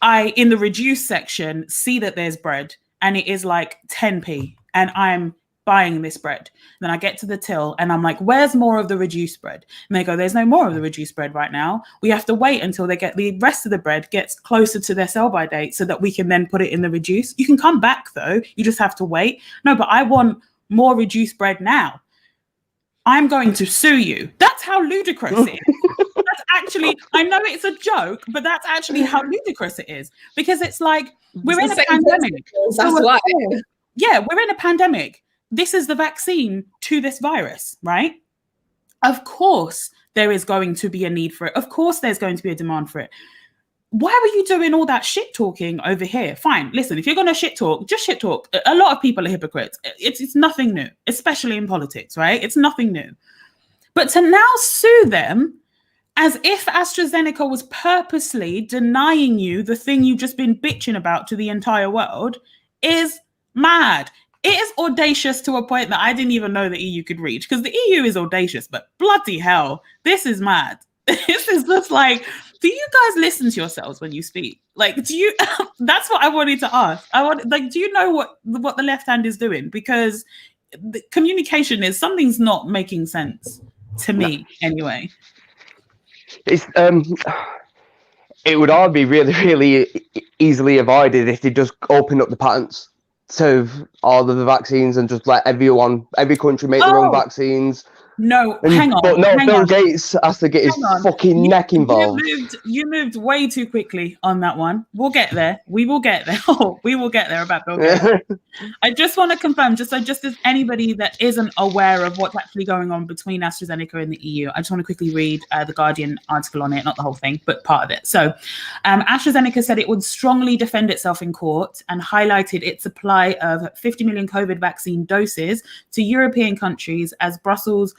I, in the reduced section, see that there's bread and it is like 10p and I'm buying this bread. Then I get to the till and I'm like, where's more of the reduced bread? And they go, there's no more of the reduced bread right now. We have to wait until they get the rest of the bread gets closer to their sell by date so that we can then put it in the reduced. You can come back though. You just have to wait. No, but I want more reduced bread now. I'm going to sue you. That's how ludicrous it is. That's actually, I know it's a joke, but that's actually how ludicrous it is. Because it's like, we're in a pandemic. That's why. Yeah, we're in a pandemic. This is the vaccine to this virus, right? Of course, there is going to be a need for it. Of course, there's going to be a demand for it. Why were you doing all that shit talking over here? Fine, listen, if you're going to shit talk, just shit talk. A lot of people are hypocrites. It's nothing new, especially in politics, right? It's nothing new. But to now sue them as if AstraZeneca was purposely denying you the thing you've just been bitching about to the entire world is mad. It is audacious to a point that I didn't even know the EU could reach, because the EU is audacious, but bloody hell, this is mad. This is just like, do you guys listen to yourselves when you speak? Like, do you, that's what I wanted to ask. Do you know what the left hand is doing? Because the communication is, something's not making sense to me anyway. It's, it would all be really, really easily avoided if they just opened up the patents to all of the vaccines and just let every country make their own vaccines. No, hang on. But no, Bill Gates has to get his fucking neck involved. You moved way too quickly on that one. We'll get there. We will get there. Oh, we will get there about Bill Gates. I just want to confirm, just as anybody that isn't aware of what's actually going on between AstraZeneca and the EU, I just want to quickly read the Guardian article on it, not the whole thing, but part of it. So AstraZeneca said it would strongly defend itself in court and highlighted its supply of 50 million COVID vaccine doses to European countries as Brussels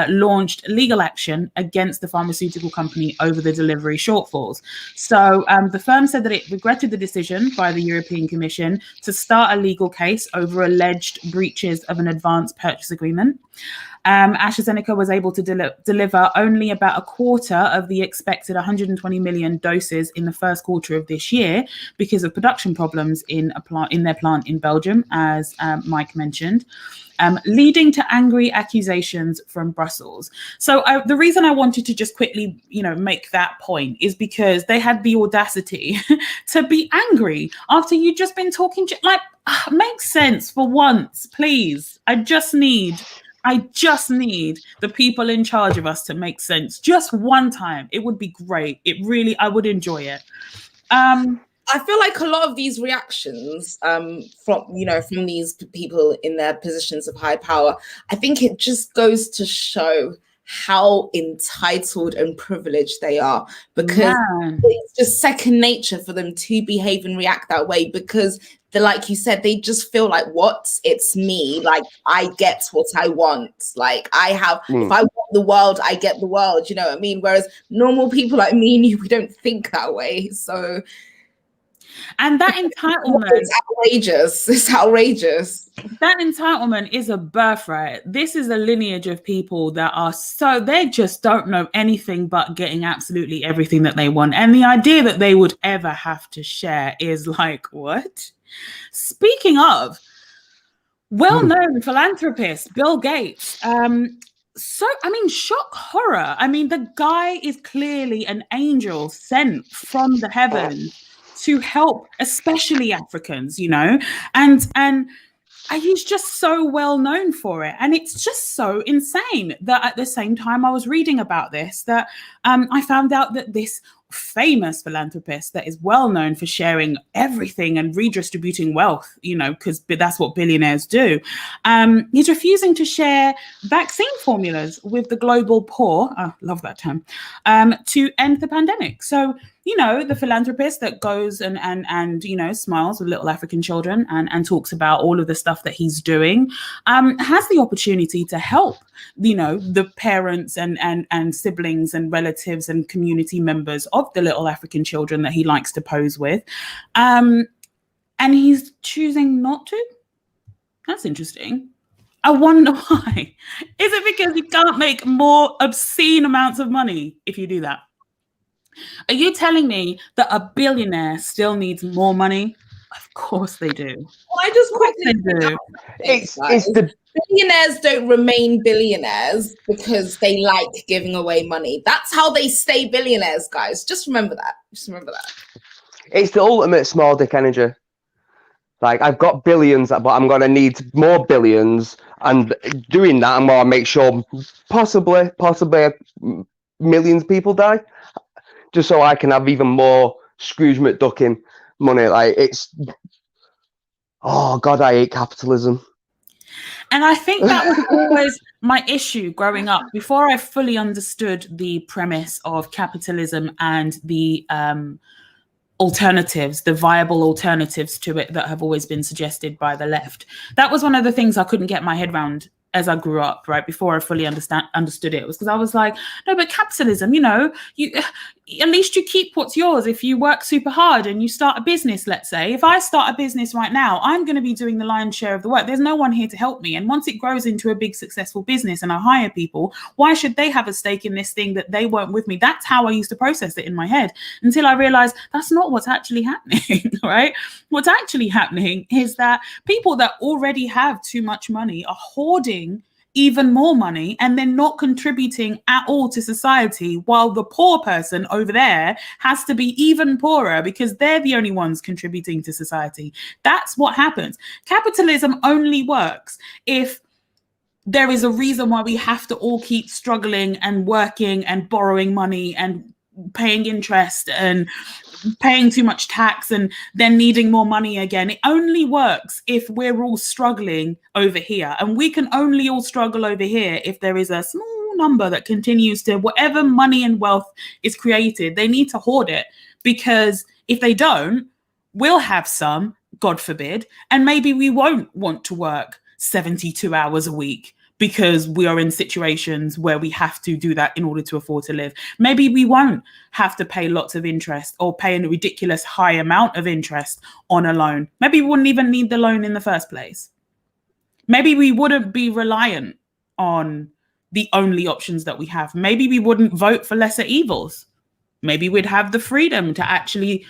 launched legal action against the pharmaceutical company over the delivery shortfalls. So the firm said that it regretted the decision by the European Commission to start a legal case over alleged breaches of an advance purchase agreement. AstraZeneca was able to deliver only about a quarter of the expected 120 million doses in the first quarter of this year because of production problems in their plant in Belgium, as Mike mentioned. Leading to angry accusations from Brussels. So the reason I wanted to just quickly, make that point is because they had the audacity to be angry after you'd just been talking. Makes sense for once, please. I just need the people in charge of us to make sense. Just one time, it would be great. I would enjoy it. I feel like a lot of these reactions from these people in their positions of high power, I think it just goes to show how entitled and privileged they are, because it's just second nature for them to behave and react that way, because like you said, they just feel like, it's me, like I get what I want, like I have, if I want the world, I get the world, you know what I mean? Whereas normal people like me and you, we don't think that way. So And that entitlement, it's outrageous. It's outrageous. That entitlement is a birthright. This is a lineage of people that are they just don't know anything but getting absolutely everything that they want. And the idea that they would ever have to share is like, what? Speaking of, well-known philanthropist, Bill Gates. Shock horror. I mean, the guy is clearly an angel sent from the heavens to help, especially Africans, and he's just so well known for it. And it's just so insane that at the same time I was reading about this, that I found out that this famous philanthropist that is well known for sharing everything and redistributing wealth, because that's what billionaires do, he's refusing to share vaccine formulas with the global poor, I love that term, to end the pandemic. So the philanthropist that goes and smiles with little African children and talks about all of the stuff that he's doing, has the opportunity to help, the parents and siblings and relatives and community members of the little African children that he likes to pose with. And he's choosing not to. That's interesting. I wonder why. Is it because you can't make more obscene amounts of money if you do that? Are you telling me that a billionaire still needs more money? Of course they do. Well, I just quickly do. It's the billionaires don't remain billionaires because they like giving away money. That's how they stay billionaires, guys. Just remember that. It's the ultimate small dick energy. Like, I've got billions, but I'm going to need more billions. And doing that, I'm going to make sure possibly millions of people die, just so I can have even more Scrooge McDuckin money. Like, oh God, I hate capitalism. And I think that was always my issue growing up, before I fully understood the premise of capitalism and the alternatives, the viable alternatives to it that have always been suggested by the left. That was one of the things I couldn't get my head around as I grew up, right, before I fully understood it. Was because I was like, no, but capitalism, at least you keep what's yours. If you work super hard and you start a business, let's say, if I start a business right now, I'm going to be doing the lion's share of the work. There's no one here to help me. And once it grows into a big successful business and I hire people, why should they have a stake in this thing that they weren't with me? That's how I used to process it in my head, until I realized that's not what's actually happening, right? What's actually happening is that people that already have too much money are hoarding even more money and then not contributing at all to society, while the poor person over there has to be even poorer because they're the only ones contributing to society. That's what happens. Capitalism only works if there is a reason why we have to all keep struggling and working and borrowing money and paying interest and paying too much tax and then needing more money again. It only works if we're all struggling over here, and we can only all struggle over here if there is a small number that continues to, whatever money and wealth is created, they need to hoard it, because if they don't, we'll have some, God forbid, and maybe we won't want to work 72 hours a week because we are in situations where we have to do that in order to afford to live. Maybe we won't have to pay lots of interest or pay a ridiculous high amount of interest on a loan. Maybe we wouldn't even need the loan in the first place. Maybe we wouldn't be reliant on the only options that we have. Maybe we wouldn't vote for lesser evils. Maybe we'd have the freedom to actually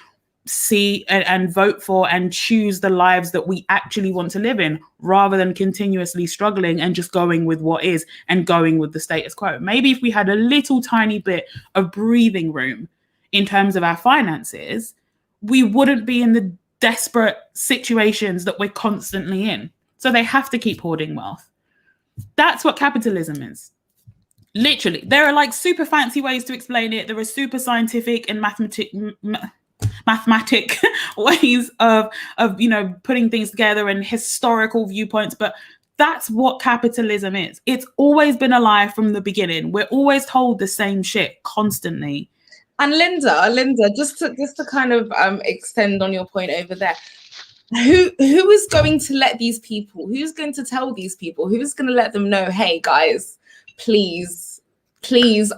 see and vote for and choose the lives that we actually want to live in, rather than continuously struggling and just going with what is and going with the status quo. Maybe if we had a little tiny bit of breathing room in terms of our finances, we wouldn't be in the desperate situations that we're constantly in. So they have to keep hoarding wealth. That's what capitalism is. Literally, there are like super fancy ways to explain it. There are super scientific and mathematic ways of putting things together and historical viewpoints, but that's what capitalism is. It's always been alive from the beginning. We're always told the same shit constantly. And Linda, just to kind of extend on your point over there, who is going to let these people, who's going to tell these people, who's going to let them know, hey guys, please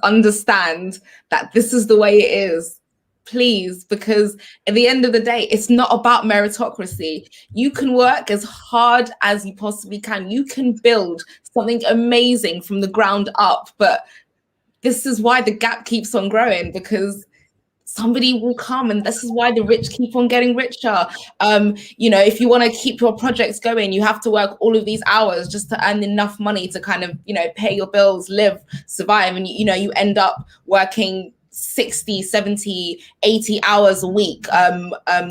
understand that this is the way it is. please, because at the end of the day, it's not about meritocracy. You can work as hard as you possibly can. You can build something amazing from the ground up, but this is why the gap keeps on growing, because somebody will come, and this is why the rich keep on getting richer. If you want to keep your projects going, you have to work all of these hours just to earn enough money to kind of, pay your bills, live, survive. And, you end up working 60, 70, 80 hours a week,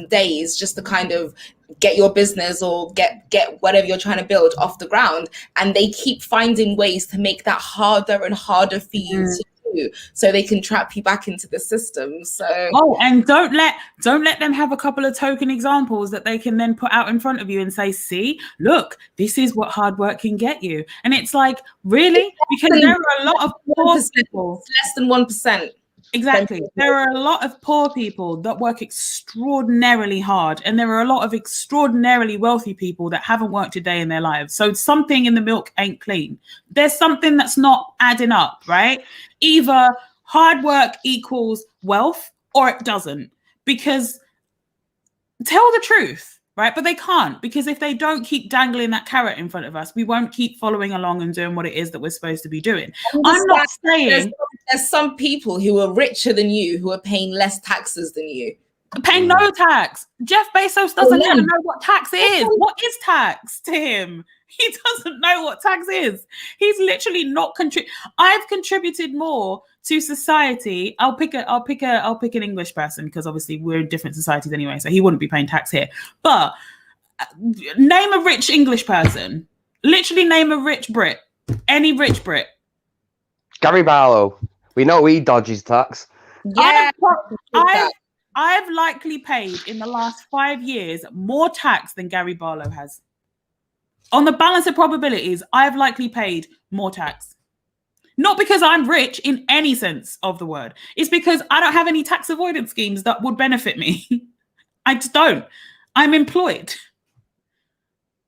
days, just to kind of get your business or get whatever you're trying to build off the ground. And they keep finding ways to make that harder and harder for you to do, so they can trap you back into the system. So and don't let them have a couple of token examples that they can then put out in front of you and say, see, look, this is what hard work can get you. And it's like, really? Because there are a lot of poor people. Less than 1%. Exactly. There are a lot of poor people that work extraordinarily hard, and there are a lot of extraordinarily wealthy people that haven't worked a day in their lives. So something in the milk ain't clean. There's something that's not adding up, right? Either hard work equals wealth or it doesn't, because tell the truth. Right. But they can't, because if they don't keep dangling that carrot in front of us, we won't keep following along and doing what it is that we're supposed to be doing. I'm not saying there's some people who are richer than you who are paying less taxes than you. Paying no tax. Jeff Bezos doesn't even know what tax is. What is tax to him? He doesn't know what tax is. He's literally not I've contributed more to society. I'll pick an English person, because obviously we're in different societies anyway, so he wouldn't be paying tax here. But name a rich English person. Literally name a rich Brit. Any rich Brit. Gary Barlow. We know he dodges tax. Yeah. I've likely paid in the last 5 years more tax than Gary Barlow has. On the balance of probabilities, I've likely paid more tax. Not because I'm rich in any sense of the word. It's because I don't have any tax avoidance schemes that would benefit me. I just don't. I'm employed.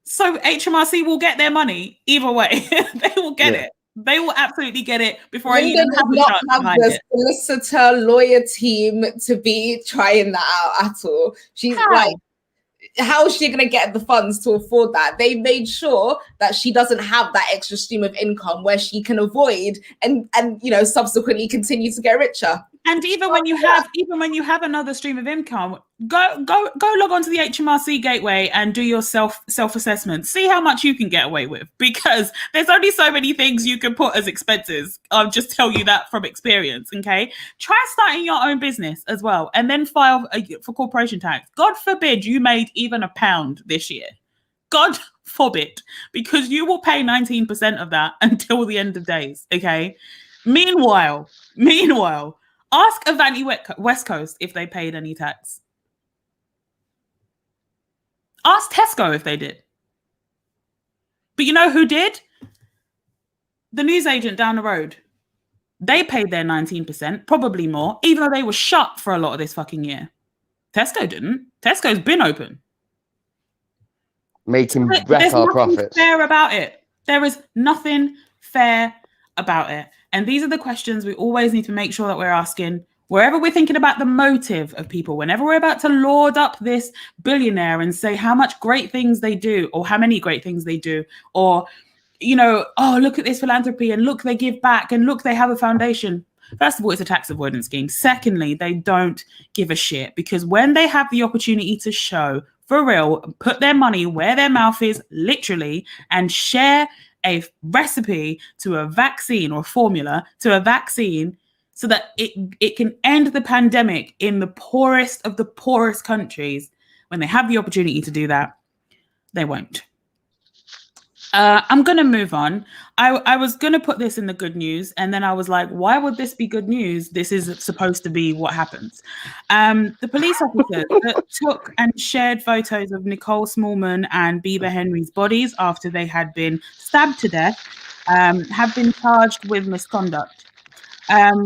So HMRC will get their money either way. They will get it. They will absolutely get it before I even have the solicitor lawyer team to be trying that out at all. She's like, how is she going to get the funds to afford that? They made sure that she doesn't have that extra stream of income where she can avoid and subsequently continue to get richer. And even when you have another stream of income, go log on to the HMRC gateway and do your self-assessment. See how much you can get away with, because there's only so many things you can put as expenses. I'll just tell you that from experience. Okay, try starting your own business as well, and then file for corporation tax. God forbid you made even £1 this year. God forbid, because you will pay 19% of that until the end of days. Okay. Meanwhile. Ask Avanti West Coast if they paid any tax. Ask Tesco if they did. But you know who did? The newsagent down the road. They paid their 19%, probably more, even though they were shut for a lot of this fucking year. Tesco didn't. Tesco's been open. Making record profits. Fair about it. There is nothing fair about it. And these are the questions we always need to make sure that we're asking wherever we're thinking about the motive of people, whenever we're about to lord up this billionaire and say how much great things they do, or how many great things they do, or, oh, look at this philanthropy, and look, they give back, and look, they have a foundation. First of all, it's a tax avoidance scheme. Secondly, they don't give a shit, because when they have the opportunity to show, for real, put their money where their mouth is, literally, and share a recipe to a vaccine, or a formula to a vaccine, so that it can end the pandemic in the poorest of the poorest countries, when they have the opportunity to do that, they won't. I'm going to move on. I was going to put this in the good news, and then I was like, why would this be good news? This is supposed to be what happens. The police officers that took and shared photos of Nicole Smallman and Bieber Henry's bodies after they had been stabbed to death have been charged with misconduct.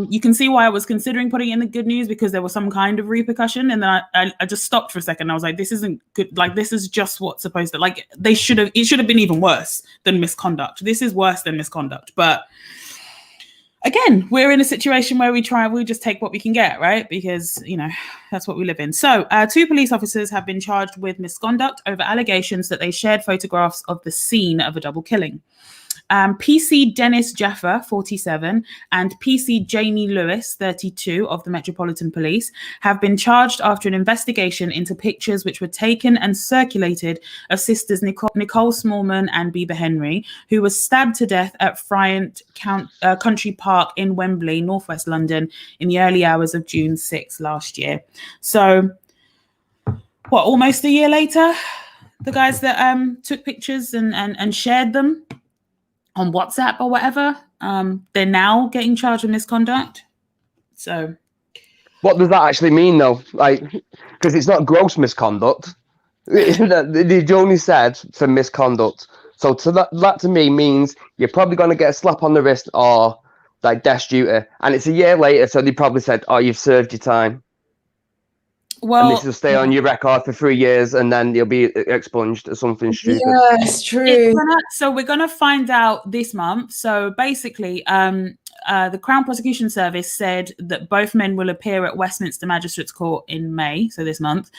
You can see why I was considering putting it in the good news, because there was some kind of repercussion, and then I just stopped for a second. I was like, this isn't good. Like, this is just what's supposed to, like, it should have been even worse than misconduct. This is worse than misconduct. But again, we're in a situation where we just take what we can get, right? Because, that's what we live in. So 2 police officers have been charged with misconduct over allegations that they shared photographs of the scene of a double killing. PC Dennis Jaffa, 47, and PC Jamie Lewis, 32, of the Metropolitan Police have been charged after an investigation into pictures which were taken and circulated of sisters Nicole Smallman and Bieber Henry, who was stabbed to death at Friant Country Park in Wembley, northwest London, in the early hours of June 6 last year. So, almost a year later, the guys that took pictures and shared them on WhatsApp or whatever, they're now getting charged with misconduct. So, what does that actually mean, though? Like, because it's not gross misconduct. They only said for misconduct. So that to me means you're probably going to get a slap on the wrist or like death duty, and it's a year later, so they probably said, "Oh, you've served your time." Well, and this will stay on your record for 3 years, and then you'll be expunged or something stupid. Yeah, it's true. So we're gonna find out this month. So basically, the Crown Prosecution Service said that both men will appear at Westminster Magistrates Court in May, so this month,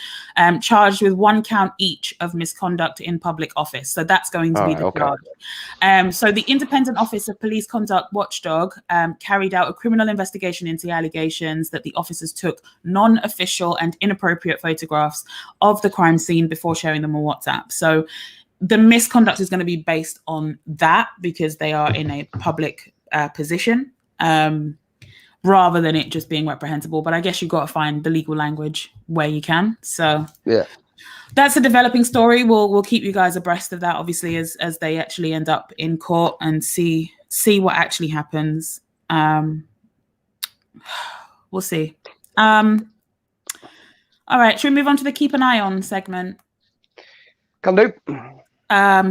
charged with 1 count each of misconduct in public office. So that's going to be the charge. So the Independent Office of Police Conduct Watchdog carried out a criminal investigation into the allegations that the officers took non-official and inappropriate photographs of the crime scene before sharing them on WhatsApp. So the misconduct is going to be based on that because they are in a public position, rather than it just being reprehensible. But I guess you've got to find the legal language where you can. So yeah, that's a developing story. We'll keep you guys abreast of that, obviously, as they actually end up in court and see what actually happens. We'll see. All right, should we move on to the keep an eye on segment? Can do.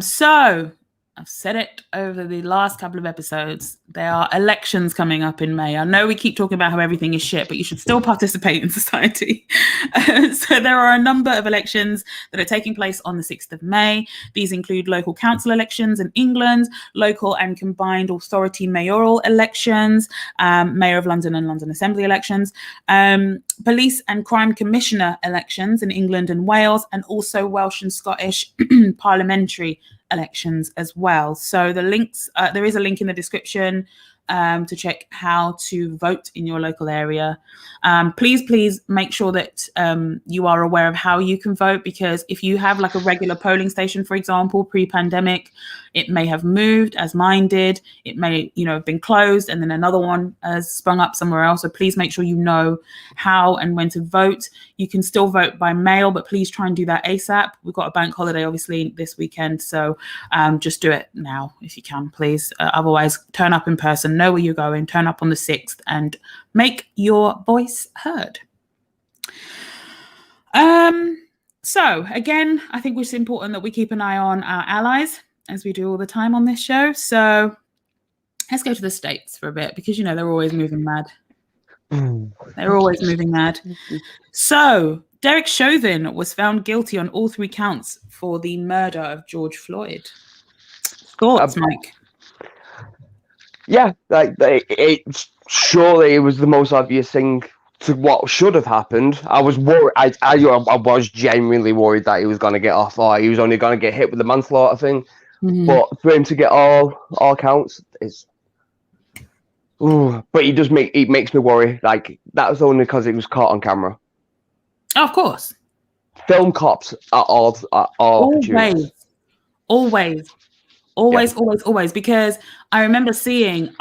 So I've said it over the last couple of episodes. There are elections coming up in May. I know we keep talking about how everything is shit, but you should still participate in society. So there are a number of elections that are taking place on the 6th of May. These include local council elections in England, local and combined authority mayoral elections, Mayor of London and London Assembly elections, police and crime commissioner elections in England and Wales, and also Welsh and Scottish parliamentary elections as well. So the links, there is a link in the description to check how to vote in your local area. Please make sure that you are aware of how you can vote, because if you have like a regular polling station, for example, pre-pandemic, it may have moved as mine did. It may, have been closed and then another one has sprung up somewhere else. So please make sure you know how and when to vote. You can still vote by mail, but please try and do that ASAP. We've got a bank holiday, obviously, this weekend. So just do it now if you can, please. Otherwise, turn up in person, know where you're going, turn up on the 6th and make your voice heard. So again, I think it's important that we keep an eye on our allies, as we do all the time on this show. So let's go to the States for a bit, because, they're always moving mad. They're always moving mad. So Derek Chauvin was found guilty on all 3 counts for the murder of George Floyd. Thoughts, Mike? Yeah, surely it was the most obvious thing to what should have happened. I was worried. I was genuinely worried that he was going to get off, or he was only going to get hit with the manslaughter thing. Mm-hmm. But for him to get all counts is, but it makes me worry. Like, that was only because it was caught on camera. Oh, of course. Film cops are all opportunities. Always, because I remember seeing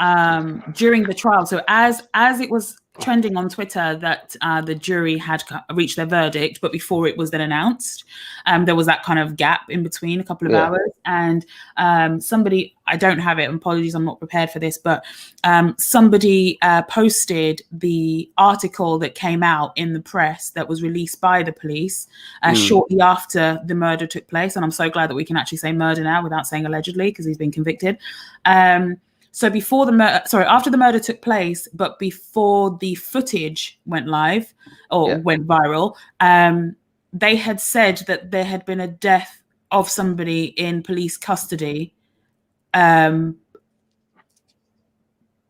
during the trial, so as it was trending on Twitter that the jury had reached their verdict, but before it was then announced, there was that kind of gap in between, a couple of hours, and somebody, I don't have it, apologies, I'm not prepared for this, but somebody posted the article that came out in the press that was released by the police shortly after the murder took place. And I'm so glad that we can actually say murder now without saying allegedly, because he's been convicted. So after the murder took place, but before the footage went live or went viral, they had said that there had been a death of somebody in police custody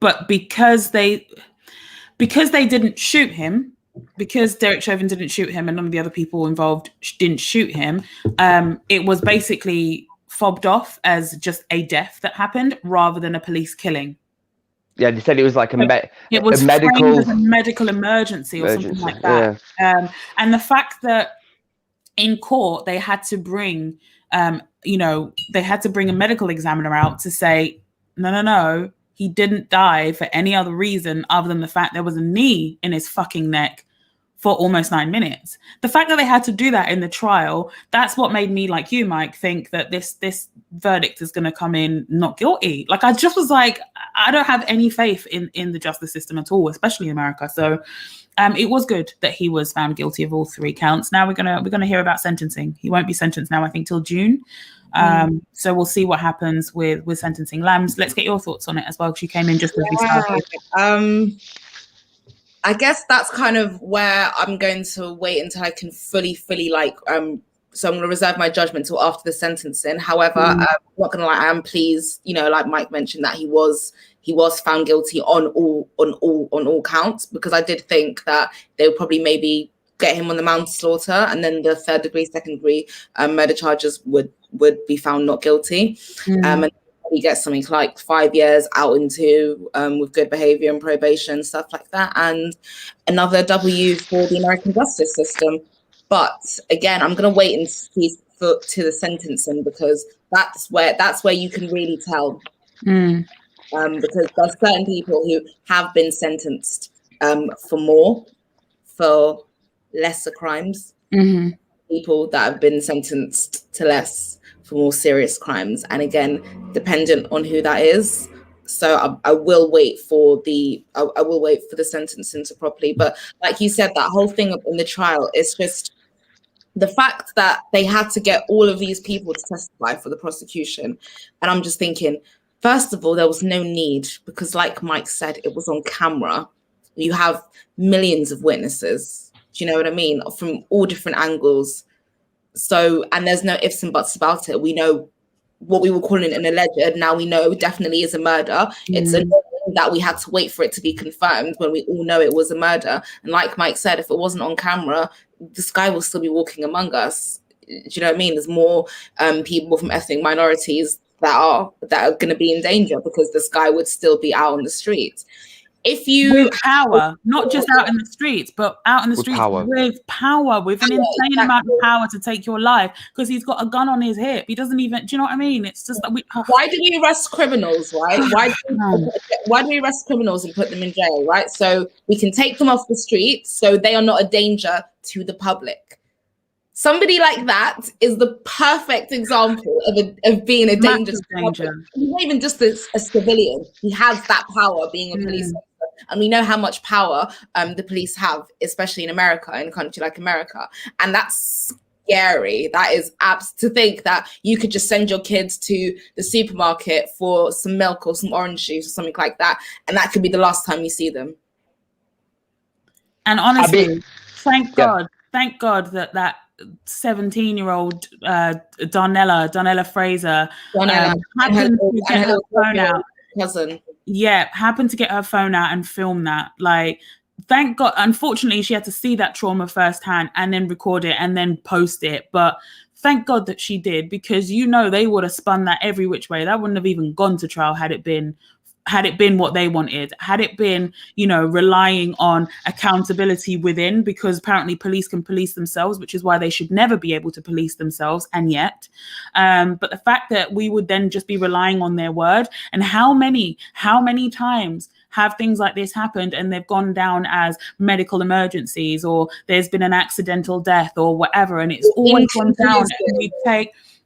but because they didn't shoot him, because Derek Chauvin didn't shoot him and none of the other people involved didn't shoot him, it was basically fobbed off as just a death that happened rather than a police killing. Yeah, they said it was like it was a medical framed as a medical emergency or something like that. Yeah. And the fact that in court they had to bring, they had to bring a medical examiner out to say, no, he didn't die for any other reason other than the fact there was a knee in his fucking neck for almost 9 minutes. The fact that they had to do that in the trial, that's what made me, like you, Mike, think that this verdict is going to come in not guilty. Like, I just was like, I don't have any faith in the justice system at all, especially in America. So it was good that he was found guilty of all 3 counts. Now we're gonna hear about sentencing. He won't be sentenced now, I think, till June. So we'll see what happens with sentencing. Lambs, let's get your thoughts on it as well, because you came in just as we started. I guess that's kind of where I'm going to wait until I can fully so I'm going to reserve my judgment till after the sentencing. However, I'm not going to lie, I am pleased, like Mike mentioned, that he was found guilty on all counts, because I did think that they would probably maybe get him on the manslaughter, and then the 3rd degree, 2nd degree murder charges would be found not guilty. And he gets something like 5 years out into with good behavior and probation, stuff like that, and another W for the American justice system. But again, I'm going to wait and see to the sentencing, because that's where you can really tell. Because there's certain people who have been sentenced for lesser crimes. People that have been sentenced to less for more serious crimes, and again, dependent on who that is. So I will wait for the sentencing to properly. But like you said, that whole thing in the trial is just the fact that they had to get all of these people to testify for the prosecution, and I'm just thinking, first of all, there was no need, because like Mike said, it was on camera. You have millions of witnesses. Do you know what I mean? From all different angles. So, and there's no ifs and buts about it. We know what we were calling an alleged. Now we know definitely is a murder. It's annoying that we had to wait for it to be confirmed when we all know it was a murder. And like Mike said, if it wasn't on camera, this guy will still be walking among us. Do you know what I mean? There's more people from ethnic minorities that are going to be in danger, because this guy would still be out on the streets. With power, not just out in the streets, but out in the streets with power, with an insane amount of power to take your life, because he's got a gun on his hip. He doesn't even, do you know what I mean? It's just that why do we arrest criminals, right? Why do we arrest criminals and put them in jail, right? So we can take them off the streets, so they are not a danger to the public. Somebody like that is the perfect example of being a danger. He's not even just a civilian. He has that power being a police officer. And we know how much power the police have, especially in America, in a country like America. And that's scary. That is to think that you could just send your kids to the supermarket for some milk or some orange juice or something like that, and that could be the last time you see them. And honestly, thank God that 17-year-old Darnella Fraser happened to get her phone out. Cousin. Yeah, happened to get her phone out and film that. Like, thank God. Unfortunately, she had to see that trauma firsthand and then record it and then post it. But thank God that she did, because they would have spun that every which way. That wouldn't have even gone to trial had it been what they wanted, had it been, relying on accountability within, because apparently police can police themselves, which is why they should never be able to police themselves. And yet, but the fact that we would then just be relying on their word, and how many times have things like this happened and they've gone down as medical emergencies, or there's been an accidental death or whatever, and it's always gone down,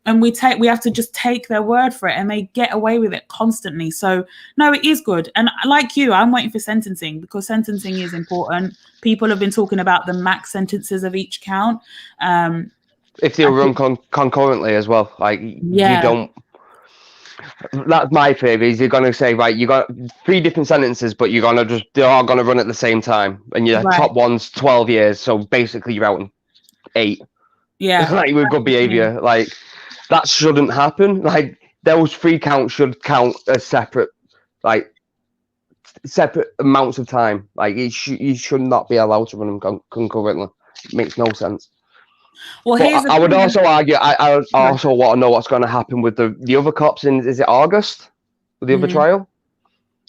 and we have to just take their word for it, and they get away with it constantly. So no, it is good. And like you, I'm waiting for sentencing, because sentencing is important. People have been talking about the max sentences of each count. If they run concurrently as well, you don't. That's my favour. Is you're gonna say, right, you got 3 different sentences, but they're all gonna run at the same time, and your top one's 12 years. So basically, you're out in 8. Yeah, with good behaviour, that shouldn't happen. Those 3 counts should count as separate, separate amounts of time. Like you should not be allowed to run them concurrently. It makes no sense. Well, but I would also argue. I also want to know what's going to happen with the other cops in. Is it August? With the other trial?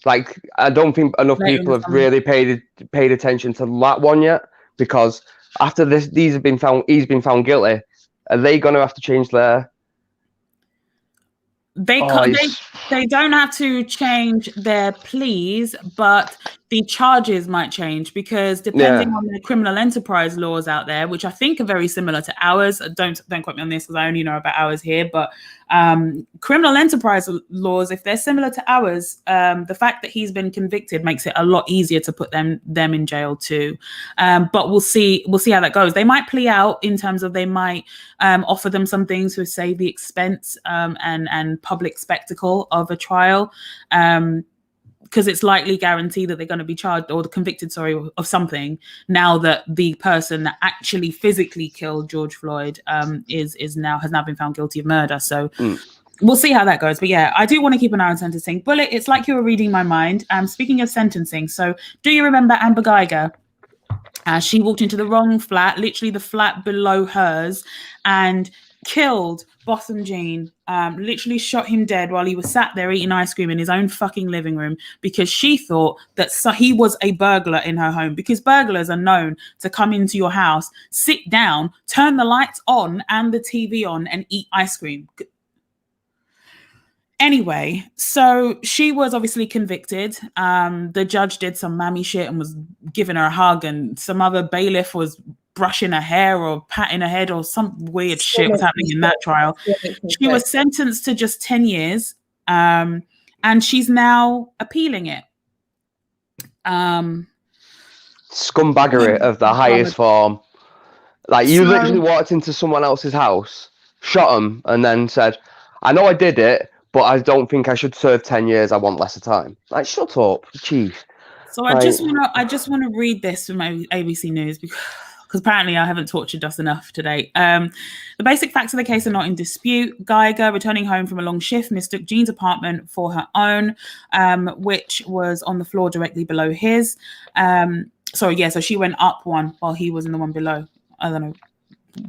Like, I don't think enough people have really paid attention to that one yet, because after he's been found guilty. Are they going to have to change their? They don't have to change their pleas, but the charges might change, because depending on the criminal enterprise laws out there, which I think are very similar to ours. Don't quote me on this, because I only know about ours here, but criminal enterprise laws, if they're similar to ours, the fact that he's been convicted makes it a lot easier to put them in jail too. But we'll see how that goes. They might plea out in terms of, they might offer them some things to save the expense and public spectacle of a trial, because it's likely guaranteed that they're going to be charged or convicted, of something, now that the person that actually physically killed George Floyd has now been found guilty of murder. So we'll see how that goes. But yeah, I do want to keep an eye on sentencing. Bullet, it's like you were reading my mind. Speaking of sentencing, so do you remember Amber Geiger? She walked into the wrong flat, literally the flat below hers, and killed Botham Jean, literally shot him dead while he was sat there eating ice cream in his own fucking living room, because she thought that he was a burglar in her home, because burglars are known to come into your house, sit down, turn the lights on and the TV on, and eat ice cream. Anyway, so she was obviously convicted. The judge did some mammy shit and was giving her a hug, and some other bailiff was brushing her hair or patting her head, or some weird shit was happening in that trial. She was sentenced to just 10 years, and she's now appealing it. Scumbaggery of the highest form. Like, you literally walked into someone else's house, shot them, and then said, I know I did it, but I don't think I should serve 10 years. I want lesser time. Like, shut up, chief. So I just want to read this from ABC News, because apparently I haven't tortured us enough today. The basic facts of the case are not in dispute. Geiger, returning home from a long shift, mistook Jean's apartment for her own, which was on the floor directly below his. So she went up one while he was in the one below. I don't know,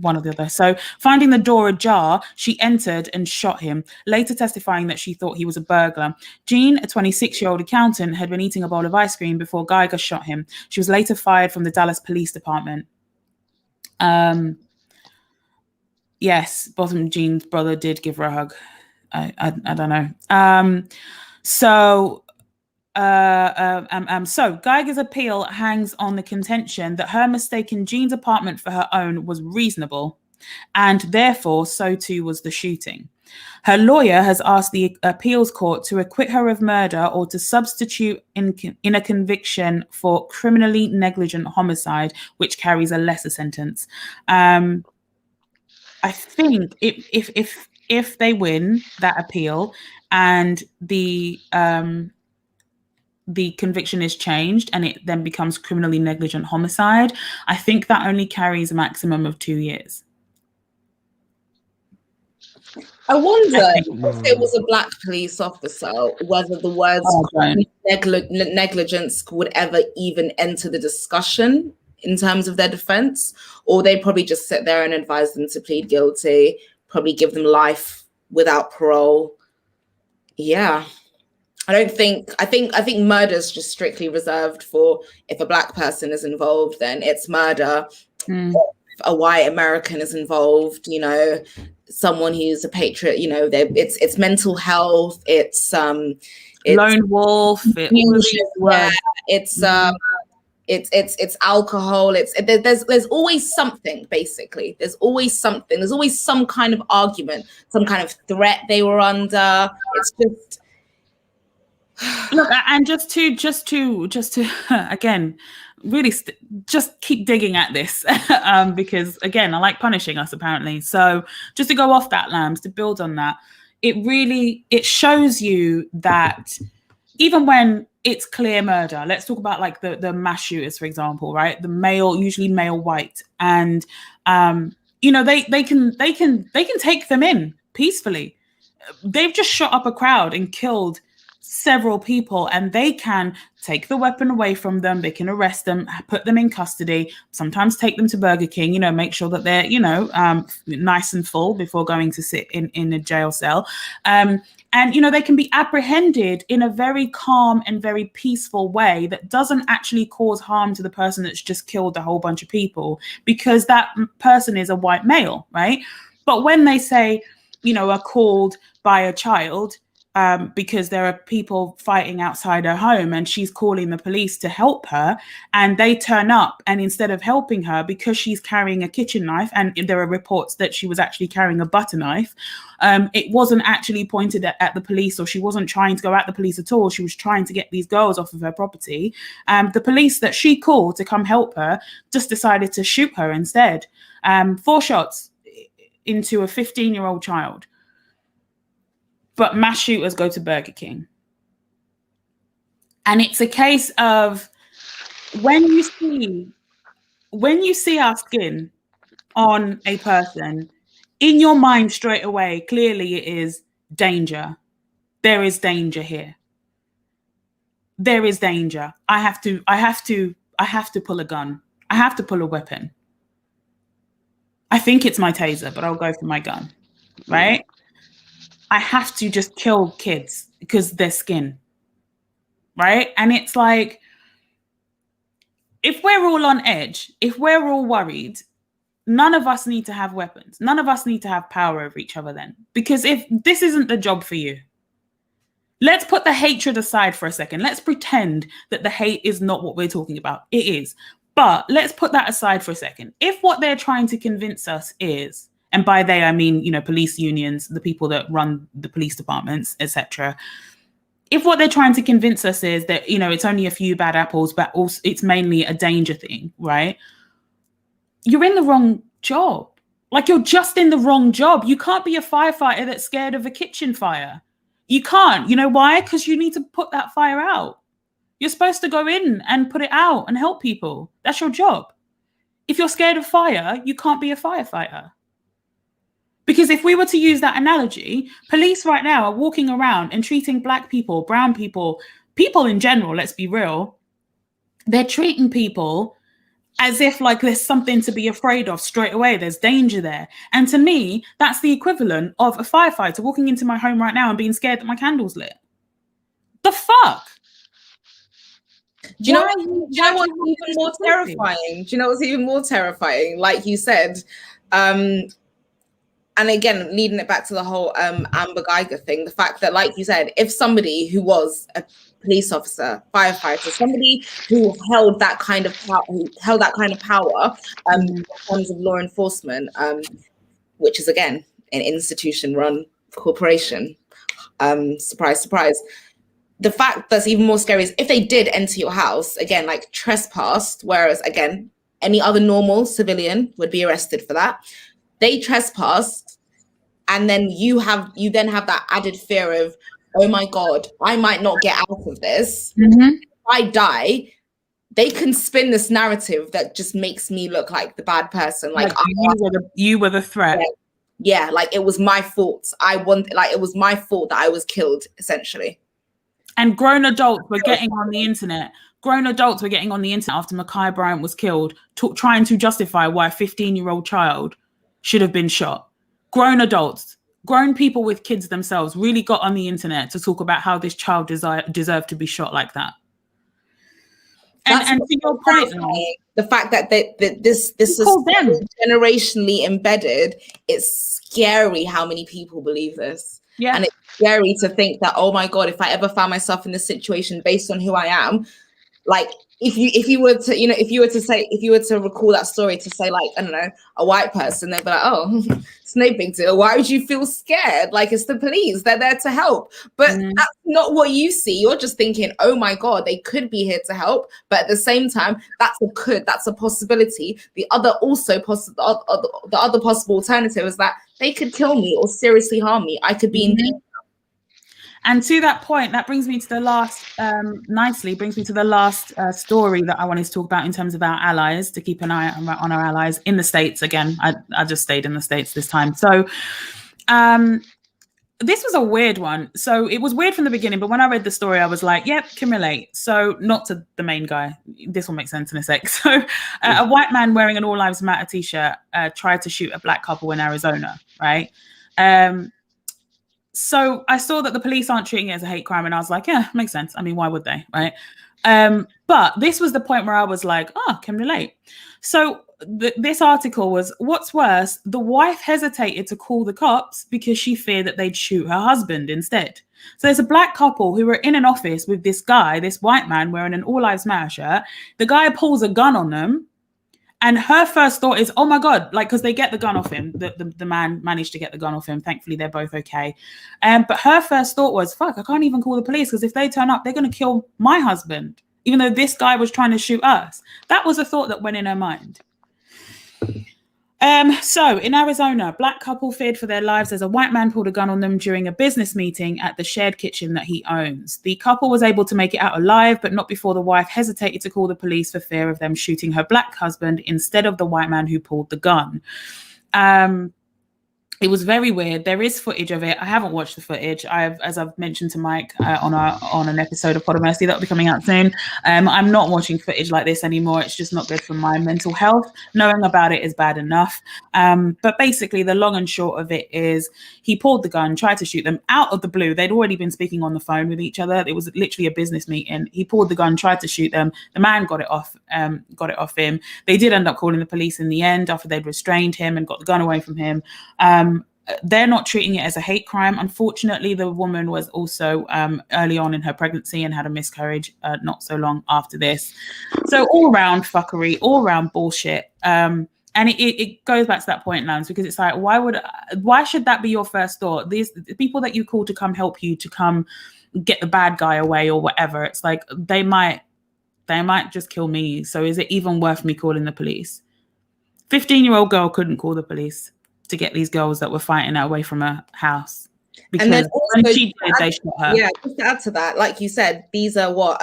one or the other. So finding the door ajar, she entered and shot him, later testifying that she thought he was a burglar. Jean, a 26-year-old accountant, had been eating a bowl of ice cream before Geiger shot him. She was later fired from the Dallas Police Department. Yes, Botham Jean's brother did give her a hug. I don't know. So Geiger's appeal hangs on the contention that her mistake in Jean's apartment for her own was reasonable, and therefore so too was the shooting. Her lawyer has asked the appeals court to acquit her of murder or to substitute in a conviction for criminally negligent homicide, which carries a lesser sentence. I think if they win that appeal and the conviction is changed and it then becomes criminally negligent homicide, I think that only carries a maximum of 2 years. I wonder if it was a black police officer, whether the words negligence would ever even enter the discussion in terms of their defense, or they'd probably just sit there and advise them to plead guilty, probably give them life without parole. Yeah. I think murder is just strictly reserved for, if a black person is involved, then it's murder. If a white American is involved, someone who's a patriot, it's mental health, it's lone wolf, it's alcohol, there's always something. Basically, there's always something. There's always some kind of argument, some kind of threat they were under. It's just. Look, and just to again, really just keep digging at this, because again, I like punishing us apparently. So just to go off that, Lambs, to build on that, it shows you that even when it's clear murder, let's talk about like the mass shooters, for example, right? Usually male white, and they can take them in peacefully. They've just shot up a crowd and killed several people, and they can take the weapon away from them. They can arrest them, put them in custody, sometimes take them to Burger King, you know, make sure that they're, you know, nice and full before going to sit in a jail cell. And, you know, they can be apprehended in a very calm and very peaceful way that doesn't actually cause harm to the person that's just killed a whole bunch of people, because that person is a white male, right? But when they say, you know, are called by a child, because there are people fighting outside her home and she's calling the police to help her, and they turn up, and instead of helping her, because she's carrying a kitchen knife, and there are reports that she was actually carrying a butter knife, it wasn't actually pointed at the police, or she wasn't trying to go at the police at all. She was trying to get these girls off of her property. The police that she called to come help her just decided to shoot her instead. 4 shots into a 15-year-old child. But mass shooters go to Burger King. And it's a case of when you see our skin on a person, in your mind straight away, clearly it is danger. There is danger here. There is danger. I have to pull a gun. I have to pull a weapon. I think it's my taser, but I'll go for my gun, right? I have to just kill kids because they're skin, right? And it's like, if we're all on edge, if we're all worried, none of us need to have weapons. None of us need to have power over each other then. Because if this isn't the job for you, let's put the hatred aside for a second. Let's pretend that the hate is not what we're talking about. It is. But let's put that aside for a second. If what they're trying to convince us is, and by they, I mean, you know, police unions, the people that run the police departments, etc. If what they're trying to convince us is that, you know, it's only a few bad apples, but also it's mainly a danger thing, right? You're in the wrong job. Like, you're just in the wrong job. You can't be a firefighter that's scared of a kitchen fire. You can't. You know why? Because you need to put that fire out. You're supposed to go in and put it out and help people. That's your job. If you're scared of fire, you can't be a firefighter. Because if we were to use that analogy, police right now are walking around and treating Black people, brown people, people in general, let's be real, they're treating people as if like there's something to be afraid of straight away. There's danger there. And to me, that's the equivalent of a firefighter walking into my home right now and being scared that my candle's lit. The fuck? Do you know what's even more terrifying? Do you know what's even more terrifying? Like you said, and again, leading it back to the whole Amber Geiger thing, the fact that, like you said, if somebody who was a police officer, firefighter, somebody who held that kind of power, in terms of law enforcement, which is again an institution-run corporation, surprise, surprise. The fact that's even more scary is if they did enter your house, again, like trespassed, whereas again, any other normal civilian would be arrested for that. They trespassed, and then you then have that added fear of, oh my God, I might not get out of this. Mm-hmm. If I die, they can spin this narrative that just makes me look like the bad person. Like you were the threat. Yeah, like it was my fault. It was my fault that I was killed, essentially. And grown adults were getting on the internet. Grown adults were getting on the internet after Ma'Khia Bryant was killed, trying to justify why a 15-year-old child should have been shot. Grown adults, grown people with kids themselves really got on the internet to talk about how this child deserved to be shot like that. And to your point, the fact that this is generationally embedded, it's scary how many people believe this. Yeah. And it's scary to think that, oh my God, if I ever found myself in this situation based on who I am, like if you were to recall that story to say, like, I don't know, a white person, they'd be like, oh, it's no big deal. Why would you feel scared? Like, it's the police, they're there to help. But that's not what you see. You're just thinking, oh my God, they could be here to help. But at the same time, that's a possibility. The other possible alternative is that they could kill me or seriously harm me. I could be in danger. And to that point, that brings me to the last, story that I wanted to talk about in terms of our allies, to keep an eye on our allies in the States. Again, I just stayed in the States this time. So this was a weird one. So it was weird from the beginning, but when I read the story, I was like, yep, can relate. So not to the main guy. This will make sense in a sec. So a white man wearing an All Lives Matter t-shirt tried to shoot a black couple in Arizona, right? So I saw that the police aren't treating it as a hate crime, and I was like, yeah, makes sense. I mean, why would they, right? But this was the point where I was like, oh, can relate. So this article was, what's worse, the wife hesitated to call the cops because she feared that they'd shoot her husband instead. So there's a black couple who were in an office with this guy, this white man wearing an All Lives Matter shirt. The guy pulls a gun on them. And her first thought is, oh my God, like, because they get the gun off him. The man managed to get the gun off him. Thankfully, they're both okay. But her first thought was, fuck, I can't even call the police because if they turn up, they're going to kill my husband, even though this guy was trying to shoot us. That was a thought that went in her mind. So in Arizona, black couple feared for their lives as a white man pulled a gun on them during a business meeting at the shared kitchen that he owns. The couple was able to make it out alive, but not before the wife hesitated to call the police for fear of them shooting her black husband instead of the white man who pulled the gun. It was very weird. There is footage of it. I haven't watched the footage. As I've mentioned to Mike on an episode of Pod of Mercy that will be coming out soon. I'm not watching footage like this anymore. It's just not good for my mental health. Knowing about it is bad enough. But basically, the long and short of it is he pulled the gun, tried to shoot them out of the blue. They'd already been speaking on the phone with each other. It was literally a business meeting. He pulled the gun, tried to shoot them. The man got it off him. They did end up calling the police in the end after they'd restrained him and got the gun away from him. They're not treating it as a hate crime. Unfortunately, the woman was also early on in her pregnancy and had a miscarriage not so long after this. So all around fuckery, all around bullshit. And it goes back to that point, Lance, because it's like, why should that be your first thought? These people that you call to come help you, to come get the bad guy away or whatever, it's like they might just kill me. So is it even worth me calling the police? 15-year-old girl couldn't call the police to get these girls that were fighting away from her house. Because and then also, they shot her. Yeah, just to add to that, like you said, these are what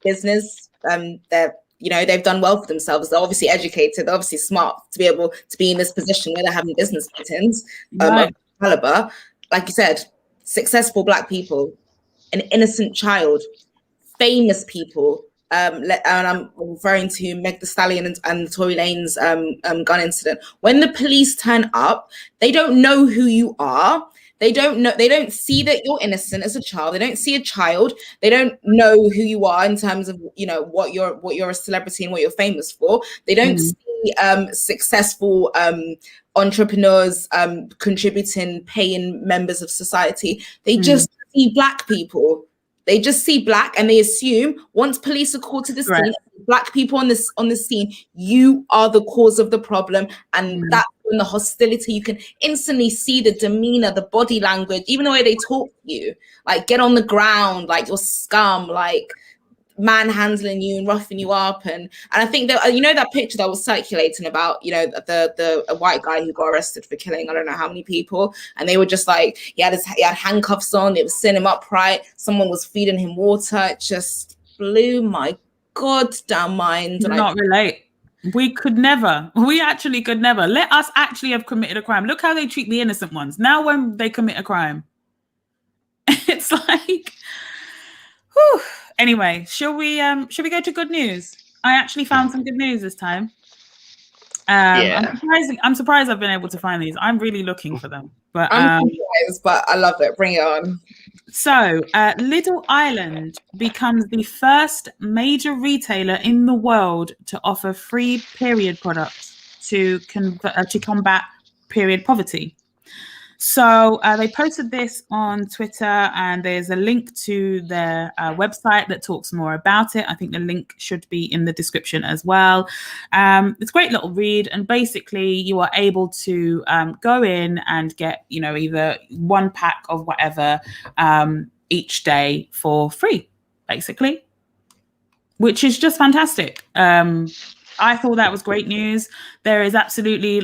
business. They're, they've done well for themselves. They're obviously educated. They're obviously smart to be able to be in this position where they're having business meetings. Right. Of caliber, like you said, successful black people, an innocent child, famous people. And I'm referring to Meg Thee Stallion and Tory Lanez gun incident. When the police turn up, they don't know who you are. They don't see that you're innocent as a child. They don't see a child. They don't know who you are in terms of what you're a celebrity and what you're famous for. They don't see successful entrepreneurs contributing, paying members of society. They just see black people. They just see black and they assume once police are called to the scene, black people on the scene, you are the cause of the problem. And that's when the hostility, you can instantly see the demeanor, the body language, even the way they talk to you, like get on the ground, like you're scum, like manhandling you and roughing you up. And I think that, that picture that was circulating about, the white guy who got arrested for killing, I don't know how many people. And they were just like, he had handcuffs on, they were sitting him upright. Someone was feeding him water. It just blew my goddamn mind. Not relate. We actually could never. Let us actually have committed a crime. Look how they treat the innocent ones. Now when they commit a crime, it's like, whew. Anyway, should we go to good news? I actually found some good news this time. I'm surprised I've been able to find these. I'm really looking for them. But I'm surprised, but I love it. Bring it on. So, Little Island becomes the first major retailer in the world to offer free period products to combat period poverty. So they posted this on Twitter, and there's a link to their website that talks more about it. I think the link should be in the description as well. It's a great little read, and basically you are able to go in and get, either one pack of whatever each day for free, basically, which is just fantastic. I thought that was great news. There is absolutely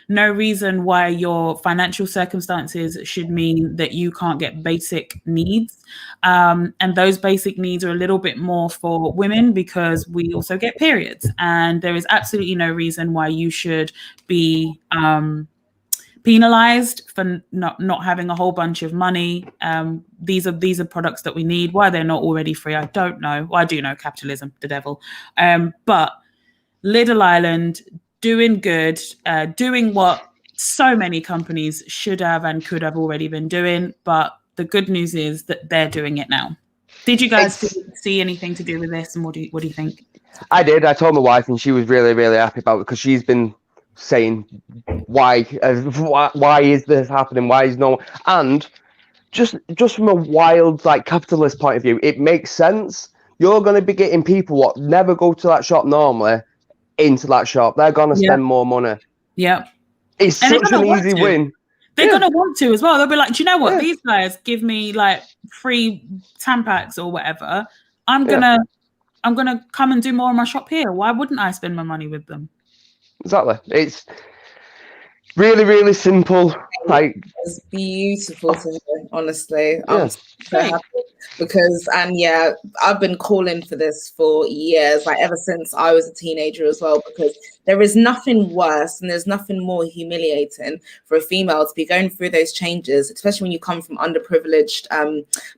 no reason why your financial circumstances should mean that you can't get basic needs. And those basic needs are a little bit more for women because we also get periods. And there is absolutely no reason why you should be penalized for not having a whole bunch of money. These are products that we need. Why they're not already free, I don't know. Well, I do know, capitalism, the devil. But Little Island doing good, doing what so many companies should have and could have already been doing. But the good news is that they're doing it now. Did you guys see anything to do with this? And what do you think? I did. I told my wife, and she was really, really happy about it because she's been saying, why is this happening? Why is no? And just from a wild, like, capitalist point of view, it makes sense. You're going to be getting people what never go to that shop normally into that shop. They're going to spend more money. Yeah. It's such an easy win. They're going to want to as well. They'll be like, do you know what? These guys give me like free Tampax or whatever. I'm going to come and do more in my shop here. Why wouldn't I spend my money with them? Exactly. It's really, really simple. Like, it's beautiful to hear, honestly. I'm so happy because, and yeah, I've been calling for this for years, like ever since I was a teenager as well, because there is nothing worse and there's nothing more humiliating for a female to be going through those changes, especially when you come from underprivileged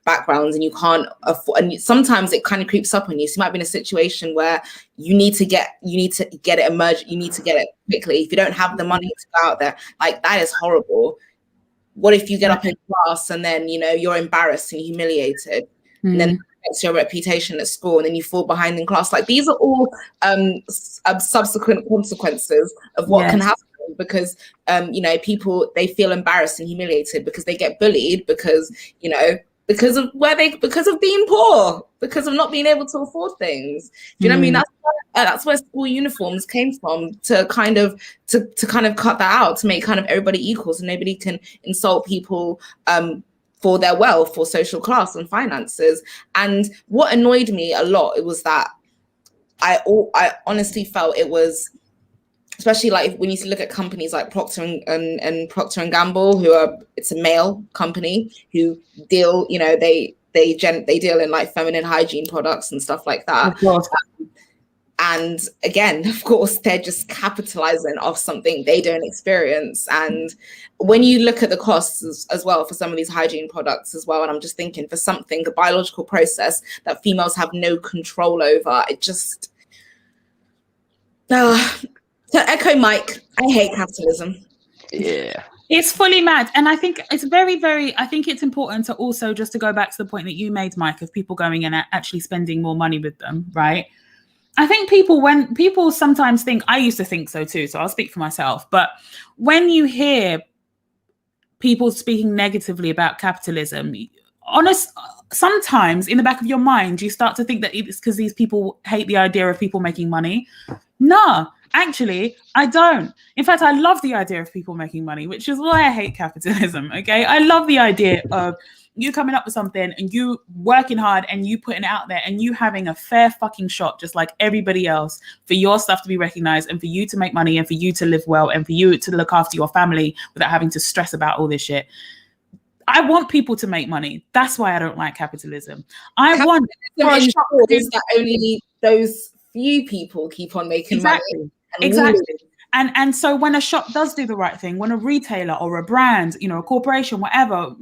backgrounds and you can't afford, and sometimes it kind of creeps up on you. So you might be in a situation where you need to get it emergent, you need to get it quickly. If you don't have the money to go out there, like that is horrible. What if you get up in class and then, you know, you're embarrassed and humiliated, and then it's your reputation at school, and then you fall behind in class? Like, these are all subsequent consequences of what can happen because, you know, people, they feel embarrassed and humiliated because they get bullied because, you know, because of being poor, because of not being able to afford things. Do you know what I mean? That's where school uniforms came from, to kind of cut that out, to make kind of everybody equals and nobody can insult people for their wealth or social class and finances. And what annoyed me a lot, it was that I honestly felt it was, especially like when you look at companies like Procter and Procter and Gamble, it's a male company who deal, you know, they deal in like feminine hygiene products and stuff like that. Of course. And again, of course, they're just capitalizing off something they don't experience. And when you look at the costs as well for some of these hygiene products as well, and I'm just thinking, for something, a biological process that females have no control over, it just... To echo Mike, I hate capitalism. Yeah. It's fully mad. And I think it's very, very, I think it's important to also, just to go back to the point that you made, Mike, of people going and actually spending more money with them, right? I think when people sometimes think, I used to think so too, so I'll speak for myself, but when you hear people speaking negatively about capitalism, sometimes in the back of your mind, you start to think that it's because these people hate the idea of people making money. No, actually, I don't. In fact, I love the idea of people making money, which is why I hate capitalism, okay? I love the idea of you coming up with something and you working hard and you putting it out there and you having a fair fucking shot, just like everybody else, for your stuff to be recognized and for you to make money and for you to live well and for you to look after your family without having to stress about all this shit. I want people to make money. That's why I don't like capitalism. I want that only those few people keep on making money. Exactly. And so when a shop does do the right thing, when a retailer or a brand, you know, a corporation, whatever,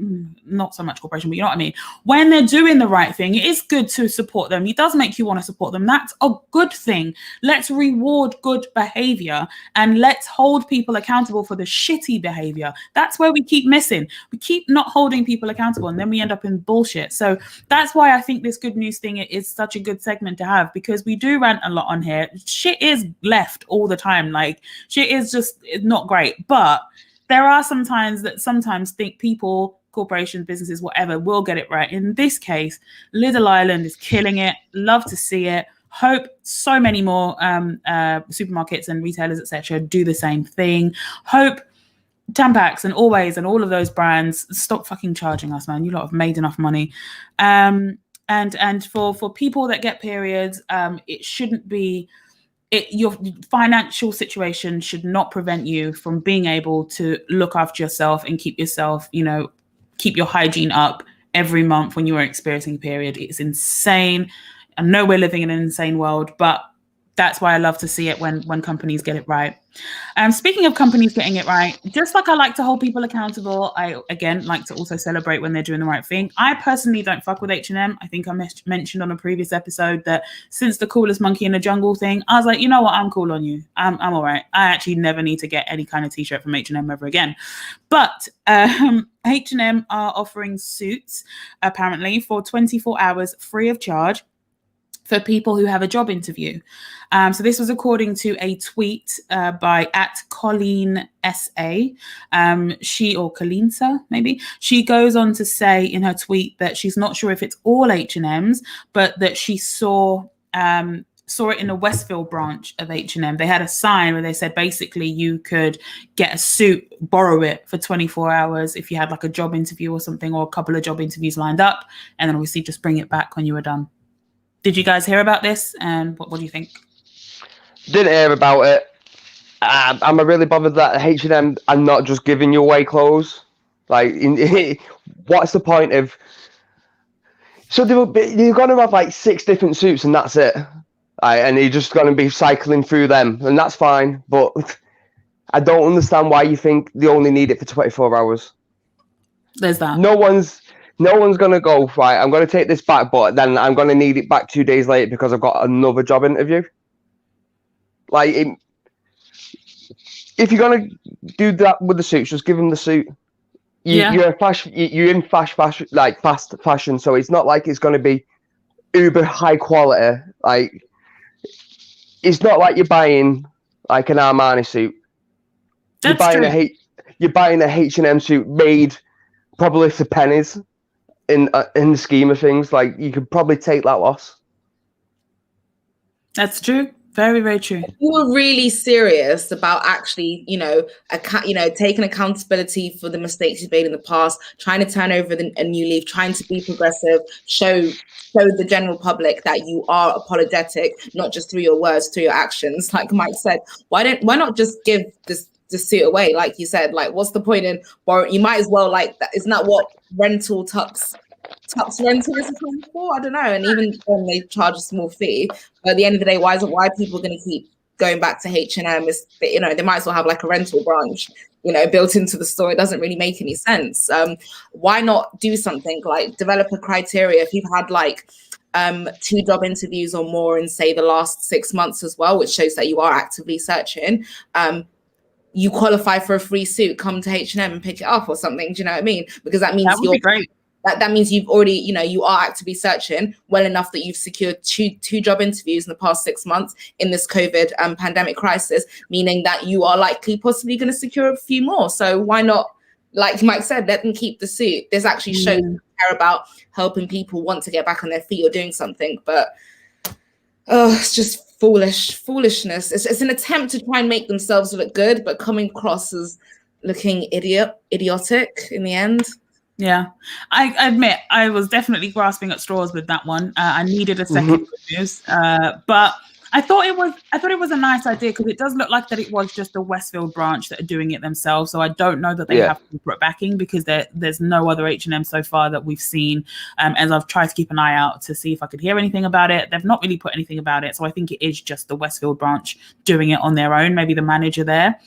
not so much corporation, but you know what I mean? When they're doing the right thing, it is good to support them. It does make you want to support them. That's a good thing. Let's reward good behavior and let's hold people accountable for the shitty behavior. That's where we keep missing. We keep not holding people accountable and then we end up in bullshit. So that's why I think this good news thing is such a good segment to have, because we do rant a lot on here. Shit is left all the time. Like, shit is just not great, but there are sometimes think people, corporations, businesses, whatever, will get it right. In this case, Little Island is killing it. Love to see it. Hope so many more supermarkets and retailers, etc., do the same thing. Hope Tampax and Always and all of those brands stop fucking charging us, man. You lot have made enough money. And for people that get periods, it shouldn't be. Your financial situation should not prevent you from being able to look after yourself and keep yourself, you know, keep your hygiene up every month when you are experiencing a period. It's insane. I know we're living in an insane world, but That's why I love to see it when companies get it right. Speaking of companies getting it right, just like I like to hold people accountable, I again like to also celebrate when they're doing the right thing. I personally don't fuck with H&M. I think I mentioned on a previous episode that since the coolest monkey in the jungle thing, I was like, you know what, I'm cool on you. I'm all right. I actually never need to get any kind of t-shirt from H&M ever again. But H&M are offering suits apparently for 24 hours free of charge for people who have a job interview. So this was according to a tweet by @Colleen SA. She, or Colleen, maybe, she goes on to say in her tweet that she's not sure if it's all H&Ms, but that she saw it in the Westfield branch of H&M. They had a sign where they said basically you could get a suit, borrow it for 24 hours if you had like a job interview or something, or a couple of job interviews lined up, and then obviously just bring it back when you were done. Did you guys hear about this? And what do you think? Didn't hear about it. I'm really bothered that H&M are not just giving you away clothes. Like, what's the point of? So they're going to have like 6 different suits and that's it. And you're just going to be cycling through them, and that's fine. But I don't understand why you think they only need it for 24 hours. There's that. No one's going to go, right, I'm going to take this back, but then I'm going to need it back 2 days later because I've got another job interview. Like, if you're going to do that with the suits, just give them the suit. You're in fast fashion, so it's not like it's going to be uber high quality. Like, it's not like you're buying like an Armani suit. You're buying a H&M suit made probably for pennies. In the scheme of things, like, you could probably take that loss. That's true. Very, very true. If you were really serious about actually, taking accountability for the mistakes you've made in the past, trying to turn over a new leaf, trying to be progressive, show the general public that you are apologetic, not just through your words, through your actions. Like Mike said, why not just give this suit away? Like you said, like, what's the point in borrowing? You might as well, like, that isn't that what rental tux rental is for? I don't know. And even when they charge a small fee, but at the end of the day, why are people going to keep going back to H&M? They might as well have like a rental branch, built into the store. It doesn't really make any sense. Why not do something like develop a criteria? If you've had like 2 job interviews or more in, say, the last 6 months as well, which shows that you are actively searching, you qualify for a free suit, come to H&M and pick it up or something. Do you know what I mean? Because that means be great. That means you've already, you are actively searching well enough that you've secured two job interviews in the past 6 months in this COVID pandemic crisis, meaning that you are likely possibly going to secure a few more. So why not, like Mike said, let them keep the suit? This actually shows you care about helping people want to get back on their feet or doing something. But it's just foolishness. It's an attempt to try and make themselves look good, but coming across as looking idiotic in the end. Yeah, I admit I was definitely grasping at straws with that one. I needed a second news, but I thought it was a nice idea because it does look like that it was just a Westfield branch that are doing it themselves. So I don't know that they have corporate backing because there's no other H&M so far that we've seen. As I've tried to keep an eye out to see if I could hear anything about it, they've not really put anything about it. So I think it is just the Westfield branch doing it on their own. Maybe the manager there.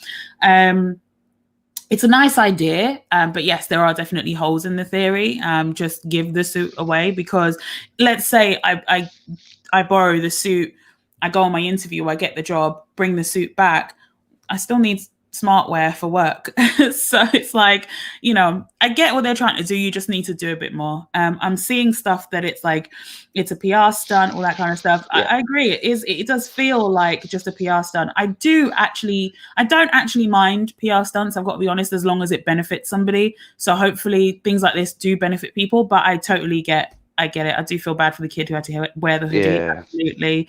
It's a nice idea, but yes, there are definitely holes in the theory. Just give the suit away because let's say I borrow the suit, I go on my interview, I get the job, bring the suit back. I still need smartwear for work. So it's like, I get what they're trying to do. You just need to do a bit more. I'm seeing stuff that it's like, it's a PR stunt, all that kind of stuff. Yeah. I agree. It does feel like just a PR stunt. I don't actually mind PR stunts. I've got to be honest, as long as it benefits somebody. So hopefully things like this do benefit people, but I totally get it. I do feel bad for the kid who had to wear the hoodie. Yeah. Absolutely.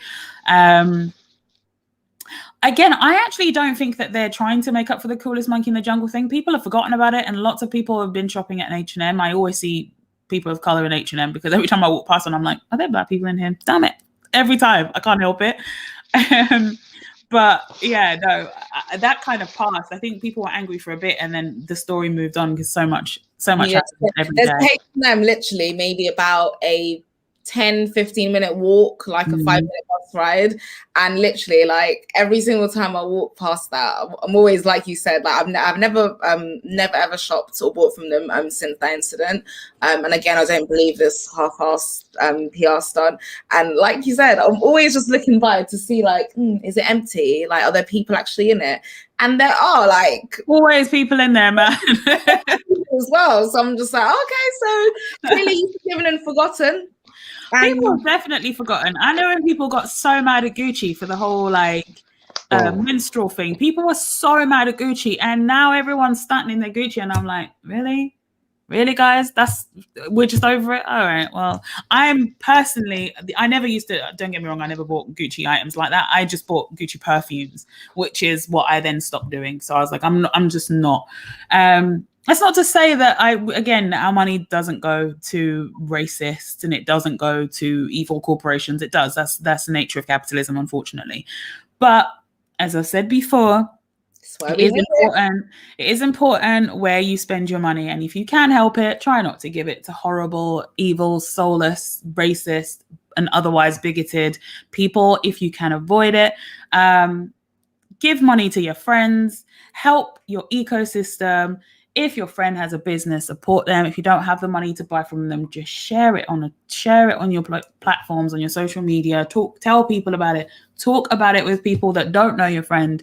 Again, I actually don't think that they're trying to make up for the coolest monkey in the jungle thing. People have forgotten about it, and lots of people have been shopping at H&M. I always see people of color in H&M because every time I walk past one, I'm like, are there black people in here? Damn it. Every time. I can't help it. But yeah, no, that kind of passed. I think people were angry for a bit and then the story moved on because so much happens every day. There's H&M literally maybe about a 10-15 minute walk, like a 5-minute bus ride. And literally, like, every single time I walk past that, I'm always, like you said, like, I've never ever shopped or bought from them since that incident. And again, I don't believe this half-assed PR stunt. And like you said, I'm always just looking by to see, like, is it empty? Like, are there people actually in it? And there are, like, always people in there, man. as well. So I'm just like, okay, so clearly you've forgiven and forgotten. People have definitely forgotten. I know when people got so mad at Gucci for the whole like minstrel thing. People were so mad at Gucci, and now everyone's stunting in their Gucci, and I'm like, really, guys? We're just over it. All right. Well, I'm personally, I never used to. Don't get me wrong. I never bought Gucci items like that. I just bought Gucci perfumes, which is what I then stopped doing. So I was like, I'm just not. That's not to say that our money doesn't go to racists and it doesn't go to evil corporations. It does. That's the nature of capitalism, unfortunately. But as I said before, it is important where you spend your money. And if you can help it, try not to give it to horrible, evil, soulless, racist, and otherwise bigoted people if you can avoid it. Give money to your friends, help your ecosystem. If your friend has a business, support them. If you don't have the money to buy from them, just share it on your platforms, on your social media. Tell people about it. Talk about it with people that don't know your friend.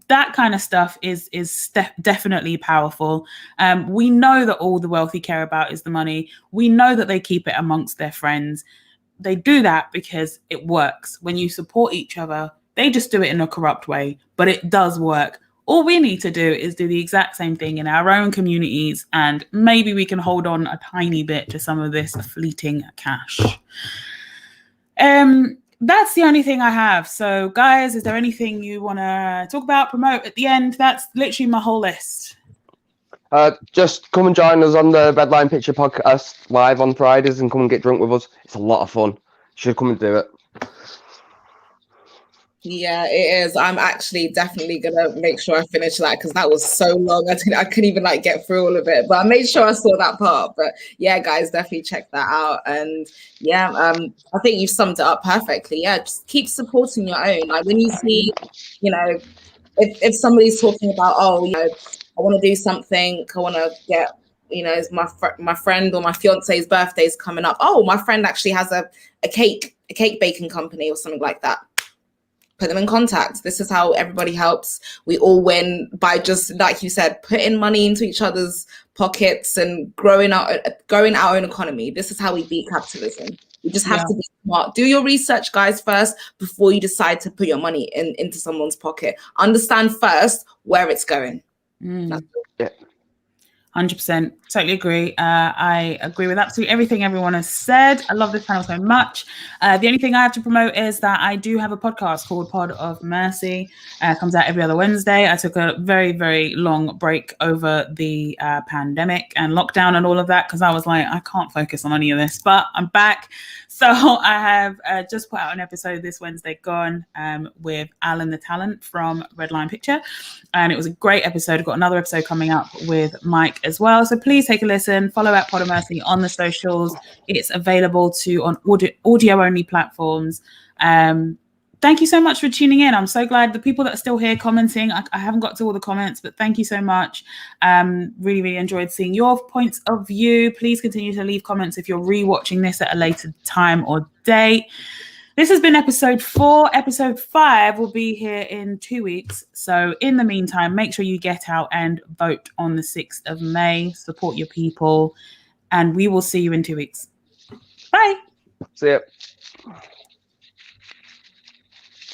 That kind of stuff is definitely powerful. We know that all the wealthy care about is the money. We know that they keep it amongst their friends. They do that because it works. When you support each other, they just do it in a corrupt way, but it does work. All we need to do is do the exact same thing in our own communities, and maybe we can hold on a tiny bit to some of this fleeting cash. That's the only thing I have. So, guys, is there anything you want to talk about, promote at the end? That's literally my whole list. Just come and join us on the Red Line Picture podcast live on Fridays and come and get drunk with us. It's a lot of fun. You should come and do it. Yeah, it is. I'm actually definitely gonna make sure I finish that because that was so long. I couldn't even like get through all of it, but I made sure I saw that part. But yeah, guys, definitely check that out. And yeah, I think you've summed it up perfectly. Yeah, just keep supporting your own. Like when you see, you know, if somebody's talking about, oh, you know, I want to do something, I want to get, you know, my friend or my fiance's birthday is coming up. Oh, my friend actually has a cake baking company or something like that. Put them in contact. This is how everybody helps. We all win by just, like you said, putting money into each other's pockets and growing our own economy. This is how we beat capitalism. You just have to be smart. Do your research, guys, first before you decide to put your money into someone's pocket. Understand first where it's going. That's it. 100%. Totally agree. I agree with absolutely everything everyone has said. I love this panel so much. The only thing I have to promote is that I do have a podcast called Pod of Mercy. Comes out every other Wednesday. I took a very, very long break over the pandemic and lockdown and all of that because I was like, I can't focus on any of this, but I'm back. So I have just put out an episode this Wednesday gone with Alan the Talent from Red Line Picture. And it was a great episode. I've got another episode coming up with Mike as well. So please take a listen. Follow at Pod of Mercy on the socials. It's available on audio only platforms. Thank you so much for tuning in. I'm so glad the people that are still here commenting. I haven't got to all the comments, but thank you so much. Really, really enjoyed seeing your points of view. Please continue to leave comments if you're rewatching this at a later time or date. This has been episode 4. Episode 5 will be here in 2 weeks. So in the meantime, make sure you get out and vote on the 6th of May. Support your people. And we will see you in 2 weeks. Bye. See ya.